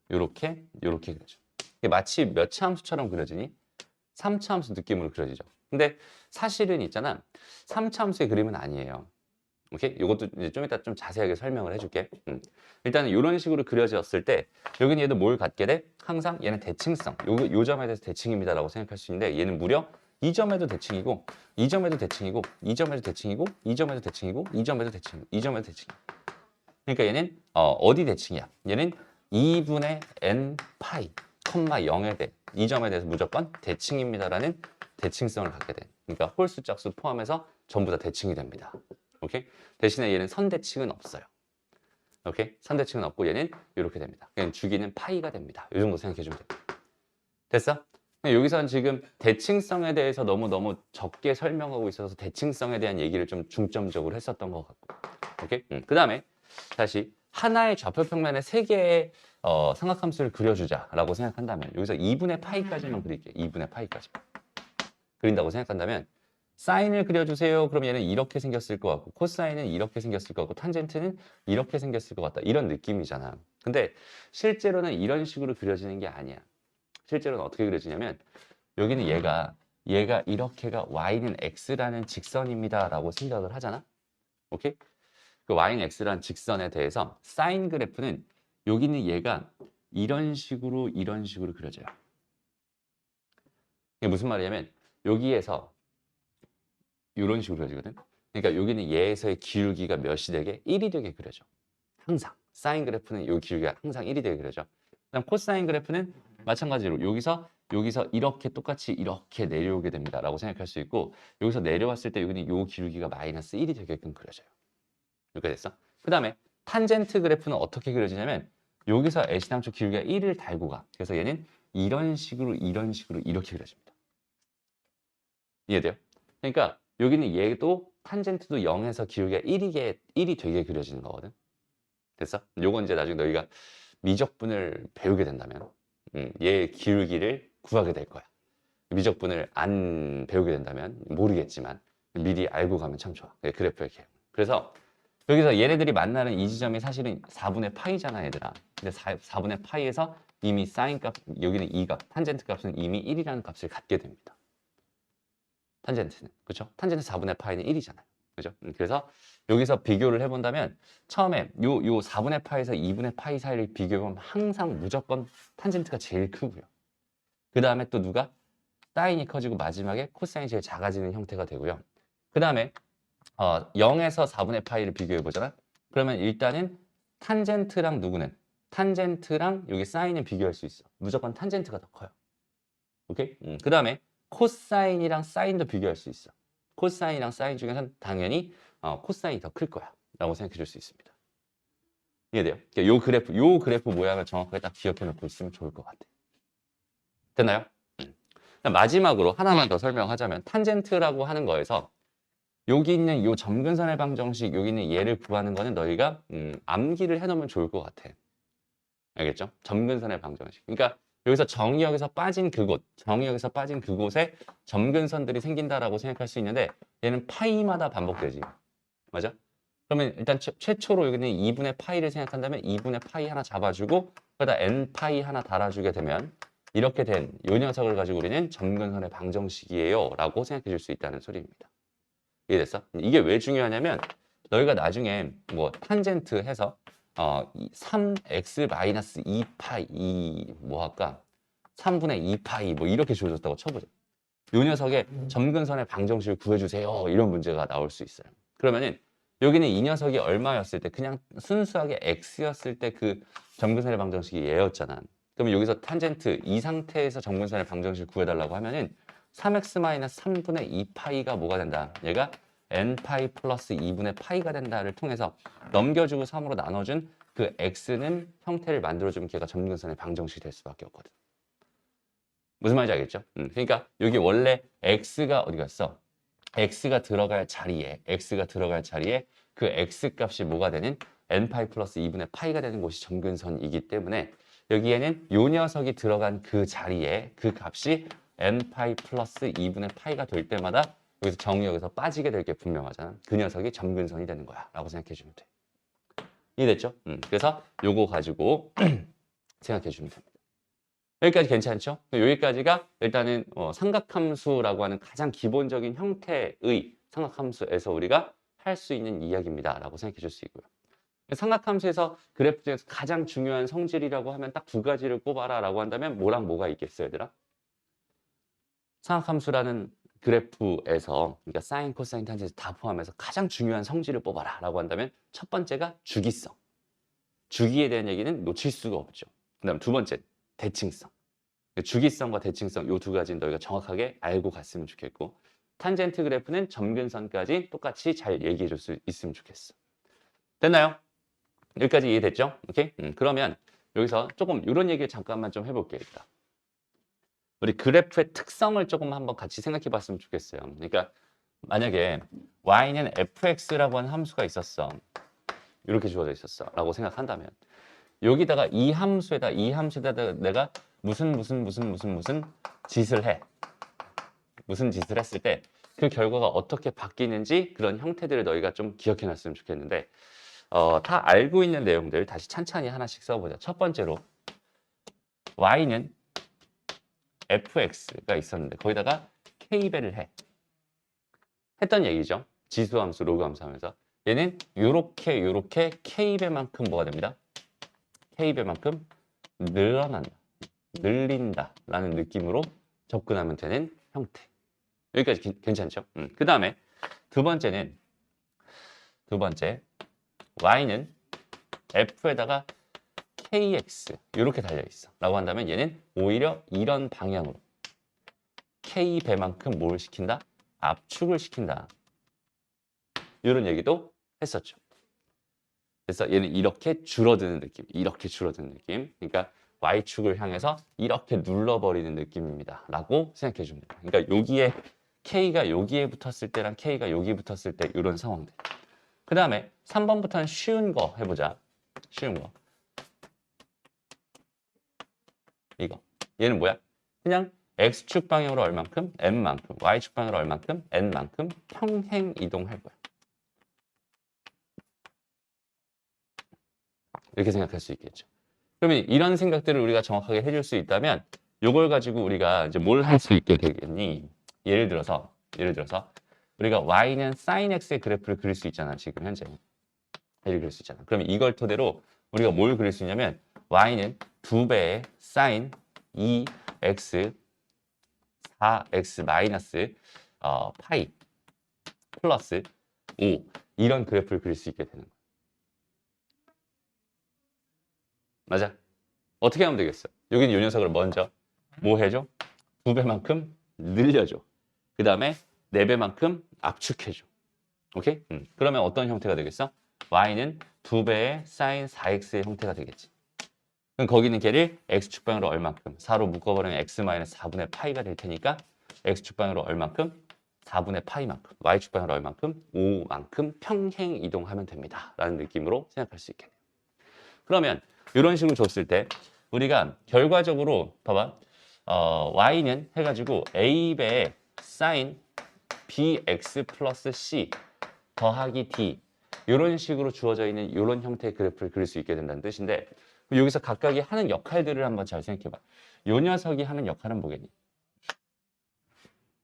요렇게 요렇게 그려져. 이게 마치 몇 차 함수처럼 그려지니? 3차 함수 느낌으로 그려지죠. 근데 사실은 있잖아. 3차 함수의 그림은 아니에요. 오케이? 이것도 이제 좀 이따 좀 자세하게 설명을 해줄게. 일단은 이런 식으로 그려졌을 때 여기는 얘도 뭘 갖게 돼? 항상 얘는 대칭성. 요 점에 대해서 대칭입니다라고 생각할 수 있는데 얘는 무려 이 점에도 대칭이고 이 점에도 대칭이고 이 점에도 대칭이고 이 점에도 대칭이고 이 점에도 대칭이고 이 점에도 대칭. 그러니까 얘는 어디 대칭이야? 얘는 2분의 n 파이, 0에 대해 이 점에 대해서 무조건 대칭입니다라는 대칭성을 갖게 돼. 그러니까 홀수 짝수 포함해서 전부 다 대칭이 됩니다. 오케이? 대신에 얘는 선대칭은 없어요. 오케이? 선대칭은 없고 얘는 이렇게 됩니다. 그냥 주기는 파이가 됩니다. 이 정도 생각해 주면 됩니다. 됐어? 여기서는 지금 대칭성에 대해서 너무 적게 설명하고 있어서 대칭성에 대한 얘기를 좀 중점적으로 했었던 것 같고. 오케이? 그 다음에 다시 하나의 좌표평면에 3개의 삼각함수를 그려주자라고 생각한다면 여기서 2분의 파이까지만 그릴게요. 2분의 파이까지. 그린다고 생각한다면 사인을 그려주세요. 그럼 얘는 이렇게 생겼을 것 같고 코사인은 이렇게 생겼을 것 같고 탄젠트는 이렇게 생겼을 것 같다. 이런 느낌이잖아. 근데 실제로는 이런 식으로 그려지는 게 아니야. 실제로는 어떻게 그려지냐면 여기는 얘가 이렇게가 y는 x라는 직선입니다 라고 생각을 하잖아. 오케이? 그 y는 x라는 직선에 대해서 사인 그래프는 여기는 얘가 이런 식으로 그려져요. 이게 무슨 말이냐면 여기에서 이런 식으로 그려지거든. 그러니까 여기는 얘에서의 기울기가 몇이 되게 1이 되게 그려져. 항상 사인 그래프는 이 기울기가 항상 1이 되게 그려져. 그다음 코사인 그래프는 마찬가지로 여기서 이렇게 똑같이 이렇게 내려오게 됩니다 라고 생각할 수 있고 여기서 내려왔을 때 여기는 이 기울기가 마이너스 1이 되게끔 그려져요. 이렇게 됐어. 그 다음에 탄젠트 그래프는 어떻게 그려지냐면 여기서 애시당초 기울기가 1을 달고 가. 그래서 얘는 이런 식으로 이렇게 그려집니다. 이해돼요? 그러니까 여기는 얘도 탄젠트도 0에서 기울기가 1이 되게 그려지는 거거든. 됐어? 요건 이제 나중에 너희가 미적분을 배우게 된다면 얘의 기울기를 구하게 될 거야. 미적분을 안 배우게 된다면 모르겠지만 미리 알고 가면 참 좋아. 그래프의 개요. 그래서 여기서 얘네들이 만나는 이 지점이 사실은 4분의 파이잖아, 얘들아. 근데 4분의 파이에서 이미 사인 값, 여기는 2값, 탄젠트 값은 이미 1이라는 값을 갖게 됩니다. 탄젠트는. 그렇죠? 탄젠트 4분의 파이는 1이잖아요. 그죠? 그래서 여기서 비교를 해본다면 처음에 요 4분의 파에서 2분의 파이 사이를 비교해보면 항상 무조건 탄젠트가 제일 크고요. 그 다음에 또 누가? 사인이 커지고 마지막에 코사인이 제일 작아지는 형태가 되고요. 그 다음에 0에서 4분의 파이를 비교해보잖아. 그러면 일단은 탄젠트랑 누구는? 탄젠트랑 여기 사인을 비교할 수 있어. 무조건 탄젠트가 더 커요. 오케이? 그 다음에 코사인이랑 사인도 비교할 수 있어. 코사인이랑 사인 중에서는 당연히 코사인이 더 클 거야 라고 생각해 줄 수 있습니다. 이해돼요? 그러니까 요 그래프 모양을 정확하게 딱 기억해 놓고 있으면 좋을 것 같아. 됐나요? 마지막으로 하나만 더 설명하자면 탄젠트라고 하는 거에서 여기 있는 요 점근선의 방정식, 여기 있는 얘를 구하는 거는 너희가 암기를 해놓으면 좋을 것 같아. 알겠죠? 점근선의 방정식. 그러니까 여기서 정의역에서 빠진 그곳에 점근선들이 생긴다라고 생각할 수 있는데 얘는 파이마다 반복되지. 맞아? 그러면 일단 최초로 여기는 2분의 파이를 생각한다면 2분의 파이 하나 잡아주고 거기다 n 파이 하나 달아주게 되면 이렇게 된 이 녀석을 가지고 우리는 점근선의 방정식이에요 라고 생각해 줄 수 있다는 소리입니다. 이해됐어? 이게 왜 중요하냐면 너희가 나중에 뭐 탄젠트 해서 3x 2파이 뭐 할까? 3분의 2파이 뭐 이렇게 주어졌다고 쳐보자. 이 녀석의 점근선의 방정식을 구해주세요. 이런 문제가 나올 수 있어요. 그러면은 여기는 이 녀석이 얼마였을 때 그냥 순수하게 x였을 때 그 점근선의 방정식이 얘였잖아. 그러면 여기서 탄젠트 이 상태에서 점근선의 방정식을 구해달라고 하면은 3x-3분의 2파이가 뭐가 된다? 얘가 n파이 플러스 2분의 파이가 된다를 통해서 넘겨주고 3으로 나눠준 그 x는 형태를 만들어주면 걔가 점근선의 방정식이 될 수밖에 없거든. 무슨 말인지 알겠죠? 그러니까 여기 원래 x가 어디 갔어? x가 들어갈 자리에 그 x 값이 뭐가 되는? n파이 플러스 2분의 파이가 되는 곳이 점근선이기 때문에 여기에는 요 녀석이 들어간 그 자리에 그 값이 n파이 플러스 2분의 파이가 될 때마다 여기서 정의역에서 빠지게 될 게 분명하잖아. 그 녀석이 점근선이 되는 거야 라고 생각해 주면 돼. 이해됐죠? 그래서 요거 가지고 생각해 주면 됩니다. 여기까지 괜찮죠? 여기까지가 일단은 삼각함수라고 하는 가장 기본적인 형태의 삼각함수에서 우리가 할 수 있는 이야기입니다 라고 생각해 줄 수 있고요. 삼각함수에서 그래프 중에서 가장 중요한 성질이라고 하면 딱 두 가지를 꼽아라 라고 한다면 뭐랑 뭐가 있겠어요, 얘들아? 삼각함수라는 그래프에서 그러니까 사인, 코사인, 탄젠트 다 포함해서 가장 중요한 성질을 뽑아라 라고 한다면 첫 번째가 주기성. 주기에 대한 얘기는 놓칠 수가 없죠. 그 다음 두 번째, 대칭성. 주기성과 대칭성 이 두 가지는 너희가 정확하게 알고 갔으면 좋겠고 탄젠트 그래프는 점근선까지 똑같이 잘 얘기해 줄 수 있으면 좋겠어. 됐나요? 여기까지 이해됐죠? 오케이? 그러면 여기서 조금 이런 얘기를 잠깐만 좀 해볼게요. 일단. 우리 그래프의 특성을 조금 한번 같이 생각해 봤으면 좋겠어요. 그러니까 만약에 y는 fx라고 하는 함수가 있었어. 이렇게 주어져 있었어. 라고 생각한다면 여기다가 이 함수에다 내가 무슨 짓을 해. 무슨 짓을 했을 때 그 결과가 어떻게 바뀌는지 그런 형태들을 너희가 좀 기억해 놨으면 좋겠는데 다 알고 있는 내용들 다시 찬찬히 하나씩 써보자. 첫 번째로 y는 fx가 있었는데 거기다가 k배를 했던 얘기죠. 지수함수, 로그함수 하면서 얘는 요렇게 k배만큼 뭐가 됩니다. k배만큼 늘어난다, 늘린다 라는 느낌으로 접근하면 되는 형태. 여기까지 괜찮죠? 그 다음에 두 번째 y는 f에다가 kx 이렇게 달려있어 라고 한다면 얘는 오히려 이런 방향으로 k배만큼 뭘 시킨다? 압축을 시킨다. 이런 얘기도 했었죠. 그래서 얘는 이렇게 줄어드는 느낌, 이렇게 줄어드는 느낌. 그러니까 y축을 향해서 이렇게 눌러버리는 느낌입니다 라고 생각해 줍니다. 그러니까 여기에 k가 여기에 붙었을 때랑 k가 여기 붙었을 때 이런 상황들. 그 다음에 3번부터는 쉬운 거 해보자. 쉬운 거. 이거. 얘는 뭐야? 그냥 x축 방향으로 얼만큼, n만큼, y축 방향으로 얼만큼, n만큼 평행 이동할 거야. 이렇게 생각할 수 있겠죠. 그러면 이런 생각들을 우리가 정확하게 해줄 수 있다면 이걸 가지고 우리가 이제 뭘 할 수 있게 되겠니? 예를 들어서 우리가 y는 sin x의 그래프를 그릴 수 있잖아. 지금 현재. 이렇게 그릴 수 있잖아. 그러면 이걸 토대로 우리가 뭘 그릴 수 있냐면 y는 2배의 sin 2x 4x 마이너스 파이 플러스 5 이런 그래프를 그릴 수 있게 되는 거야. 맞아? 어떻게 하면 되겠어? 여기는 이 녀석을 먼저 뭐 해줘? 2배만큼 늘려줘. 그 다음에 4배만큼 압축해줘. 오케이? 그러면 어떤 형태가 되겠어? y는 2배의 sin 4x의 형태가 되겠지. 그럼 거기는 걔를 x축 방향으로 얼만큼? 4로 묶어버리면 x 마이너스 4분의 파이가 될 테니까 x축 방향으로 얼만큼? 4분의 파이만큼. y축 방향으로 얼만큼? 5만큼 평행 이동하면 됩니다. 라는 느낌으로 생각할 수 있겠네요. 그러면 이런 식으로 줬을 때 우리가 결과적으로 봐봐. y는 해가지고 a배의 sin bx 플러스 c 더하기 d 이런 식으로 주어져 있는 이런 형태의 그래프를 그릴 수 있게 된다는 뜻인데 여기서 각각이 하는 역할들을 한번 잘 생각해봐. 요 녀석이 하는 역할은 뭐겠니?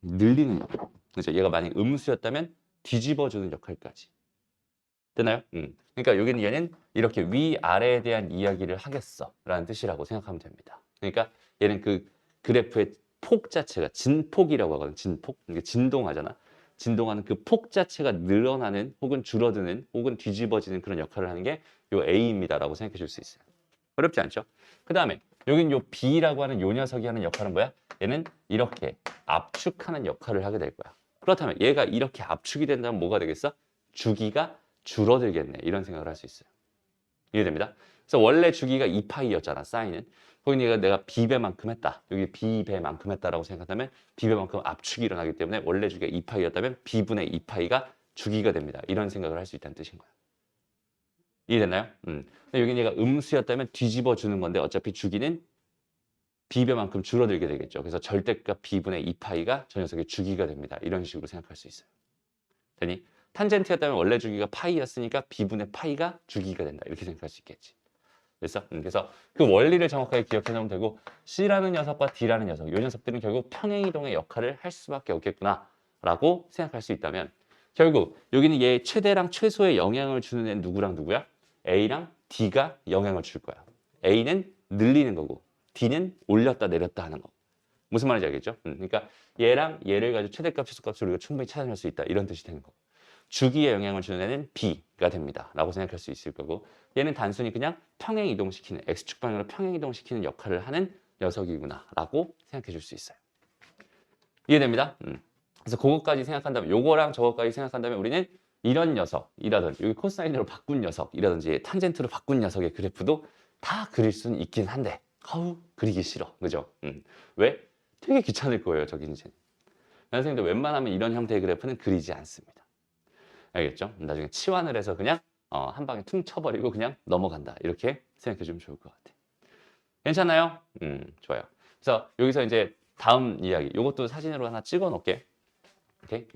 늘리는 역할. 그렇죠? 얘가 만약 음수였다면 뒤집어주는 역할까지. 되나요? 그러니까 여기는 얘는 이렇게 위아래에 대한 이야기를 하겠어 라는 뜻이라고 생각하면 됩니다. 그러니까 얘는 그 그래프의 폭 자체가 진폭이라고 하거든. 진폭. 그러니까 진동하잖아. 진동하는 그 폭 자체가 늘어나는 혹은 줄어드는 혹은 뒤집어지는 그런 역할을 하는 게 요 A입니다라고 생각해 줄 수 있어요. 어렵지 않죠? 그 다음에 여긴 요 B라고 하는 요 녀석이 하는 역할은 뭐야? 얘는 이렇게 압축하는 역할을 하게 될 거야. 그렇다면 얘가 이렇게 압축이 된다면 뭐가 되겠어? 주기가 줄어들겠네. 이런 생각을 할 수 있어요. 이해됩니다? 그래서 원래 주기가 2파이였잖아, 사인은. 거기 내가 B배만큼 했다. 여기 B배만큼 했다라고 생각한다면 B배만큼 압축이 일어나기 때문에 원래 주기가 2파이였다면 B분의 2파이가 주기가 됩니다. 이런 생각을 할 수 있다는 뜻인 거야. 이해됐나요? 근데 여기 얘가 음수였다면 뒤집어 주는 건데 어차피 주기는 B배만큼 줄어들게 되겠죠. 그래서 절대값 B분의 2파이가 저 녀석의 주기가 됩니다. 이런 식으로 생각할 수 있어요. 되니? 탄젠트였다면 원래 주기가 파이였으니까 B분의 파이가 주기가 된다. 이렇게 생각할 수 있겠지. 그래서 그 원리를 정확하게 기억해 놓으면 되고 C라는 녀석과 D라는 녀석, 이 녀석들은 결국 평행이동의 역할을 할 수밖에 없겠구나 라고 생각할 수 있다면 결국 여기는 얘 최대랑 최소의 영향을 주는 애는 누구랑 누구야? A랑 D가 영향을 줄 거야. A는 늘리는 거고 D는 올렸다 내렸다 하는 거고. 무슨 말인지 알겠죠? 그러니까 얘랑 얘를 가지고 최대값, 최소값을 우리가 충분히 찾아낼 수 있다. 이런 뜻이 되는 거고. 주기에 영향을 주는 애는 B가 됩니다. 라고 생각할 수 있을 거고 얘는 단순히 그냥 평행 이동시키는 X축 방향으로 평행 이동시키는 역할을 하는 녀석이구나 라고 생각해 줄 수 있어요. 이해됩니다? 그래서 그것까지 생각한다면 요거랑 저거까지 생각한다면 우리는 이런 녀석이라든지 여기 코사인으로 바꾼 녀석이라든지 탄젠트로 바꾼 녀석의 그래프도 다 그릴 수는 있긴 한데 그리기 싫어. 그죠? 왜? 되게 귀찮을 거예요. 저기 이제 선생님도 웬만하면 이런 형태의 그래프는 그리지 않습니다. 알겠죠? 나중에 치환을 해서 그냥 한 방에 퉁 쳐버리고 그냥 넘어간다. 이렇게 생각해 주면 좋을 것 같아요. 괜찮아요? 좋아요. 그래서 여기서 이제 다음 이야기. 이것도 사진으로 하나 찍어 놓을게. 오케이?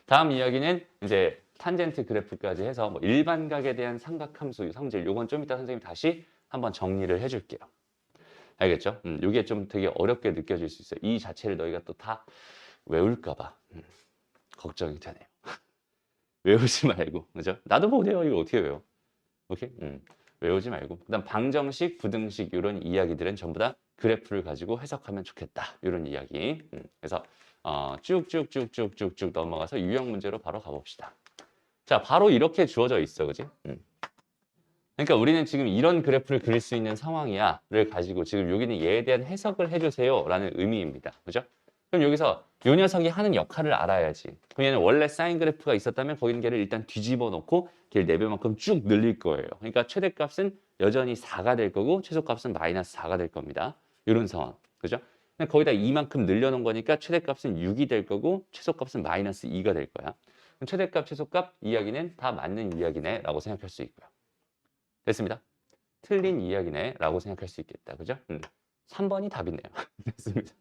다음 이야기는 이제 탄젠트 그래프까지 해서 뭐 일반각에 대한 삼각함수 성질. 요건 좀 이따 선생님 다시 한번 정리를 해줄게요. 알겠죠? 이게 좀 되게 어렵게 느껴질 수 있어요. 이 자체를 너희가 또 다 외울까 봐 걱정이 되네요. 외우지 말고, 그죠? 나도 못해요. 이거 어떻게 외워? 오케이? 외우지 말고. 그다음 방정식, 부등식 이런 이야기들은 전부 다 그래프를 가지고 해석하면 좋겠다. 이런 이야기. 그래서 쭉쭉쭉쭉쭉쭉 넘어가서 유형 문제로 바로 가봅시다. 자, 바로 이렇게 주어져 있어, 그지? 그러니까 우리는 지금 이런 그래프를 그릴 수 있는 상황이야를 가지고 지금 여기는 얘에 대한 해석을 해주세요라는 의미입니다. 그죠? 그럼 여기서 이 녀석이 하는 역할을 알아야지. 그럼 얘는 원래 사인 그래프가 있었다면 거기는 걔를 일단 뒤집어 놓고 걔를 4배만큼 쭉 늘릴 거예요. 그러니까 최대값은 여전히 4가 될 거고 최소값은 마이너스 4가 될 겁니다. 이런 상황. 그죠? 근데 거기다 이만큼 늘려놓은 거니까 최대값은 6이 될 거고 최소값은 마이너스 2가 될 거야. 그럼 최대값, 최소값 이야기는 다 맞는 이야기네 라고 생각할 수 있고요. 됐습니다. 틀린 이야기네 라고 생각할 수 있겠다. 그죠? 3번이 답이네요. 됐습니다.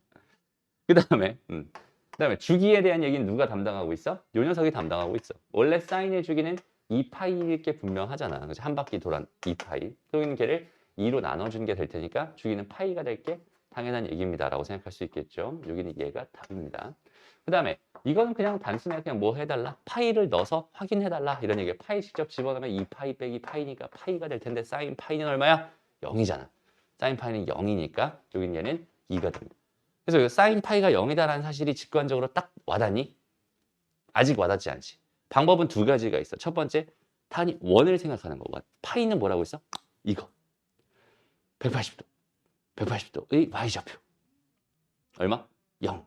그 다음에 주기에 대한 얘기는 누가 담당하고 있어? 요 녀석이 담당하고 있어. 원래 사인의 주기는 2파이일 게 분명하잖아. 그죠? 한 바퀴 돌아 2파이. 그러면 걔를 2로 나눠주는 게 될 테니까 주기는 파이가 될 게 당연한 얘기입니다. 라고 생각할 수 있겠죠. 여기는 얘가 답입니다. 그 다음에 이거는 그냥 단순하게 그냥 뭐 해달라? 파이를 넣어서 확인해달라. 이런 얘기예요. 파이 직접 집어넣으면 2파이 빼기 파이니까 파이가 될 텐데 사인 파이는 얼마야? 0이잖아. 사인 파이는 0이니까 여긴 얘는 2가 됩니다. 그래서 사인 파이가 0이다라는 사실이 직관적으로 딱 와닿니? 아직 와닿지 않지. 방법은 두 가지가 있어. 첫 번째, 단위 원을 생각하는 거고. 파이는 뭐라고 했어? 이거. 180도. 180도의 y좌표. 얼마? 0.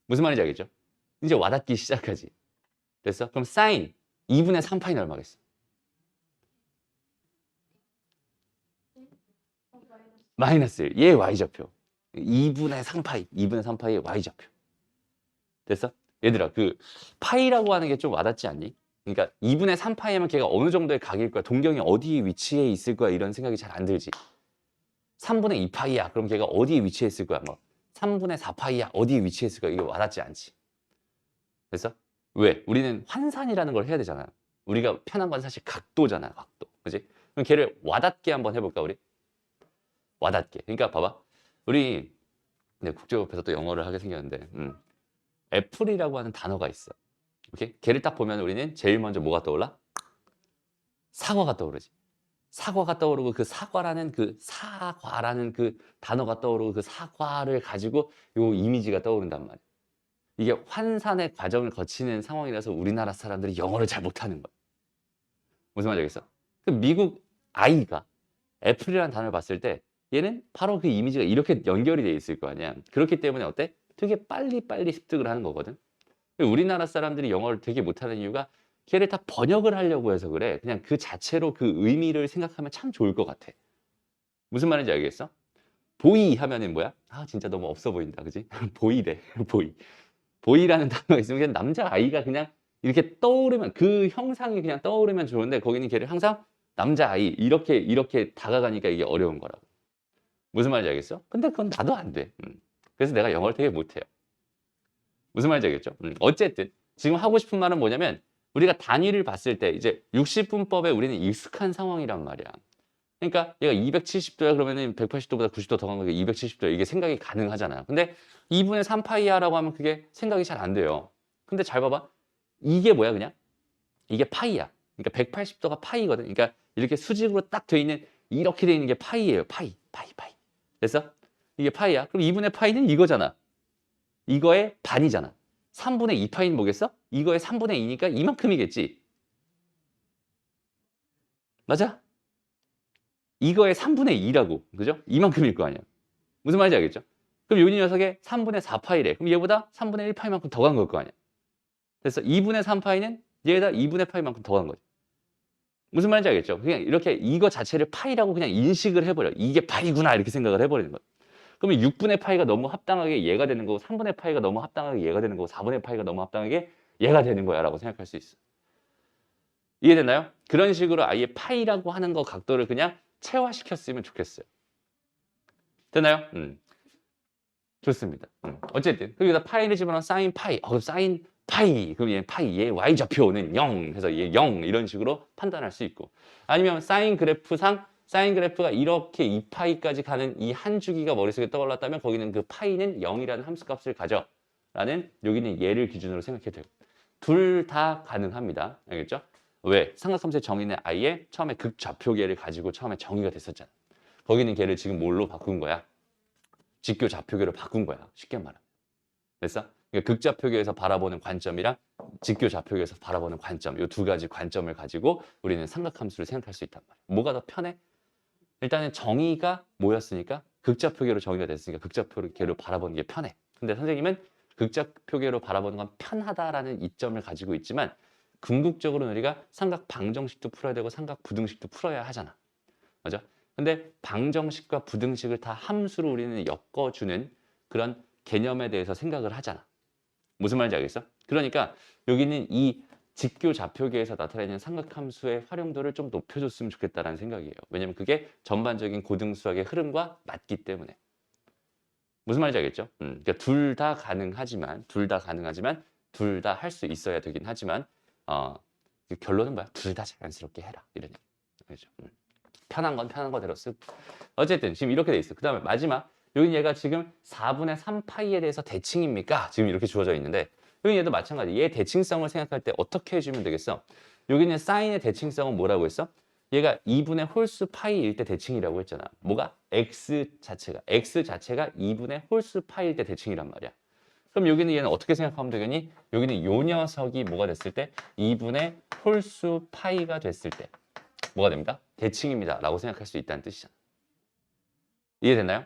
무슨 말인지 알겠죠? 이제 와닿기 시작하지. 됐어? 그럼 사인 2분의 3파이는 얼마겠어? 마이너스 1. 얘 y좌표. 2분의 3파이. 2분의 3파이의 y좌표. 됐어? 얘들아, 그 파이라고 하는 게 좀 와닿지 않니? 그러니까 2분의 3파이면 걔가 어느 정도의 각일 거야? 동경이 어디에 위치해 있을 거야? 이런 생각이 잘 안 들지. 3분의 2파이야. 그럼 걔가 어디에 위치해 있을 거야? 뭐 3분의 4파이야. 어디에 위치해 있을 거야? 이게 와닿지 않지. 됐어? 왜? 우리는 환산이라는 걸 해야 되잖아. 우리가 편한 건 사실 각도잖아. 각도. 그지? 그럼 걔를 와닿게 한번 해볼까, 우리? 와닿게. 그러니까 봐봐. 우리 국제법에서 또 영어를 하게 생겼는데 애플이라고 하는 단어가 있어. 오케이? 걔를 딱 보면 우리는 제일 먼저 뭐가 떠올라? 사과가 떠오르지. 사과가 떠오르고 그 사과라는 그 단어가 떠오르고 그 사과를 가지고 요 이미지가 떠오른단 말이야. 이게 환산의 과정을 거치는 상황이라서 우리나라 사람들이 영어를 잘 못하는 거야. 무슨 말인지 알겠어? 그 미국 아이가 애플이라는 단어를 봤을 때 얘는 바로 그 이미지가 이렇게 연결이 돼 있을 거 아니야. 그렇기 때문에 어때? 되게 빨리빨리 습득을 하는 거거든. 우리나라 사람들이 영어를 되게 못하는 이유가 걔를 다 번역을 하려고 해서 그래. 그냥 그 자체로 그 의미를 생각하면 참 좋을 것 같아. 무슨 말인지 알겠어? 보이 하면은 뭐야? 아 진짜 너무 없어 보인다. 그지? 보이래. 보이. 보이라는 단어가 있으면 그냥 남자아이가 그냥 이렇게 떠오르면 그 형상이 그냥 떠오르면 좋은데 거기는 걔를 항상 남자아이 이렇게 다가가니까 이게 어려운 거라고. 무슨 말인지 알겠어? 근데 그건 나도 안 돼. 그래서 내가 영어를 되게 못해요. 무슨 말인지 알겠죠? 어쨌든 지금 하고 싶은 말은 뭐냐면 우리가 단위를 봤을 때 이제 60분법에 우리는 익숙한 상황이란 말이야. 그러니까 얘가 270도야 그러면은 180도보다 90도 더 간 거니까 270도 이게 생각이 가능하잖아요. 근데 2분의 3파이야라고 하면 그게 생각이 잘 안 돼요. 근데 잘 봐봐. 이게 뭐야 그냥? 이게 파이야. 그러니까 180도가 파이거든. 그러니까 이렇게 수직으로 딱 돼 있는 이렇게 돼 있는 게 파이예요. 파이. 됐어? 이게 파이야. 그럼 2분의 파이는 이거잖아. 이거의 반이잖아. 3분의 2파이는 뭐겠어? 이거의 3분의 2니까 이만큼이겠지. 맞아? 이거의 3분의 2라고. 그죠? 이만큼일 거 아니야. 무슨 말인지 알겠죠? 그럼 요 녀석의 3분의 4파이래. 그럼 얘보다 3분의 1파이만큼 더 간 걸 거 아니야. 그래서 2분의 3파이는 얘에다 2분의 파이만큼 더 간 거지. 무슨 말인지 알겠죠? 그냥 이렇게 이거 자체를 파이라고 그냥 인식을 해버려. 이게 파이구나 이렇게 생각을 해버리는 거야. 그러면 6분의 파이가 너무 합당하게 얘가 되는 거고 3분의 파이가 너무 합당하게 얘가 되는 거고 4분의 파이가 너무 합당하게 얘가 되는 거야 라고 생각할 수 있어. 이해됐나요? 그런 식으로 아예 파이라고 하는 거 각도를 그냥 체화시켰으면 좋겠어요. 되나요? 좋습니다. 어쨌든 여기다 파이를 집어넣으면 사인 파이. 그럼 사인 파이. 그럼 얘 파이, 얘 y좌표는 0 해서 얘 0 이런 식으로 판단할 수 있고, 아니면 사인 그래프상 사인 그래프가 이렇게 2파이까지 가는 이 한 주기가 머릿속에 떠올랐다면 거기는 그 파이는 0이라는 함수값을 가져 라는, 여기는 얘를 기준으로 생각해도 되고, 둘 다 가능합니다. 알겠죠? 왜? 삼각함수의 정의는 아예 처음에 극좌표계를 가지고 처음에 정의가 됐었잖아. 거기는 걔를 지금 뭘로 바꾼 거야? 직교 좌표계로 바꾼 거야. 쉽게 말하면. 됐어? 그러니까 극좌표계에서 바라보는 관점이랑 직교 좌표계에서 바라보는 관점, 이 두 가지 관점을 가지고 우리는 삼각함수를 생각할 수 있단 말이야. 뭐가 더 편해? 일단은 정의가 뭐였으니까 극좌표계로 정의가 됐으니까 극좌표계로 바라보는 게 편해. 근데 선생님은 극좌표계로 바라보는 건 편하다라는 이점을 가지고 있지만 궁극적으로는 우리가 삼각 방정식도 풀어야 되고 삼각 부등식도 풀어야 하잖아. 맞아? 근데 방정식과 부등식을 다 함수로 우리는 엮어주는 그런 개념에 대해서 생각을 하잖아. 무슨 말인지 알겠어? 그러니까 여기는 이 직교 좌표계에서 나타내는 삼각함수의 활용도를 좀 높여줬으면 좋겠다라는 생각이에요. 왜냐면 그게 전반적인 고등수학의 흐름과 맞기 때문에. 무슨 말인지 알겠죠? 그러니까 둘 다 가능하지만 둘 다 할 수 있어야 되긴 하지만 결론은 뭐야? 둘 다 자연스럽게 해라. 이런 얘기. 그렇죠? 편한 건 편한 거대로 쓰고. 어쨌든 지금 이렇게 돼 있어. 그 다음에 마지막. 여기 얘가 지금 4분의 3파이에 대해서 대칭입니까? 지금 이렇게 주어져 있는데 여기 얘도 마찬가지. 얘 대칭성을 생각할 때 어떻게 해주면 되겠어? 여기는 사인의 대칭성은 뭐라고 했어? 얘가 2분의 홀수 파이일 때 대칭이라고 했잖아. 뭐가? x 자체가 2분의 홀수 파이일 때 대칭이란 말이야. 그럼 여기는 얘는 어떻게 생각하면 되겠니? 여기는 요 녀석이 뭐가 됐을 때 2분의 홀수 파이가 됐을 때 뭐가 됩니다? 대칭입니다 라고 생각할 수 있다는 뜻이잖아. 이해됐나요?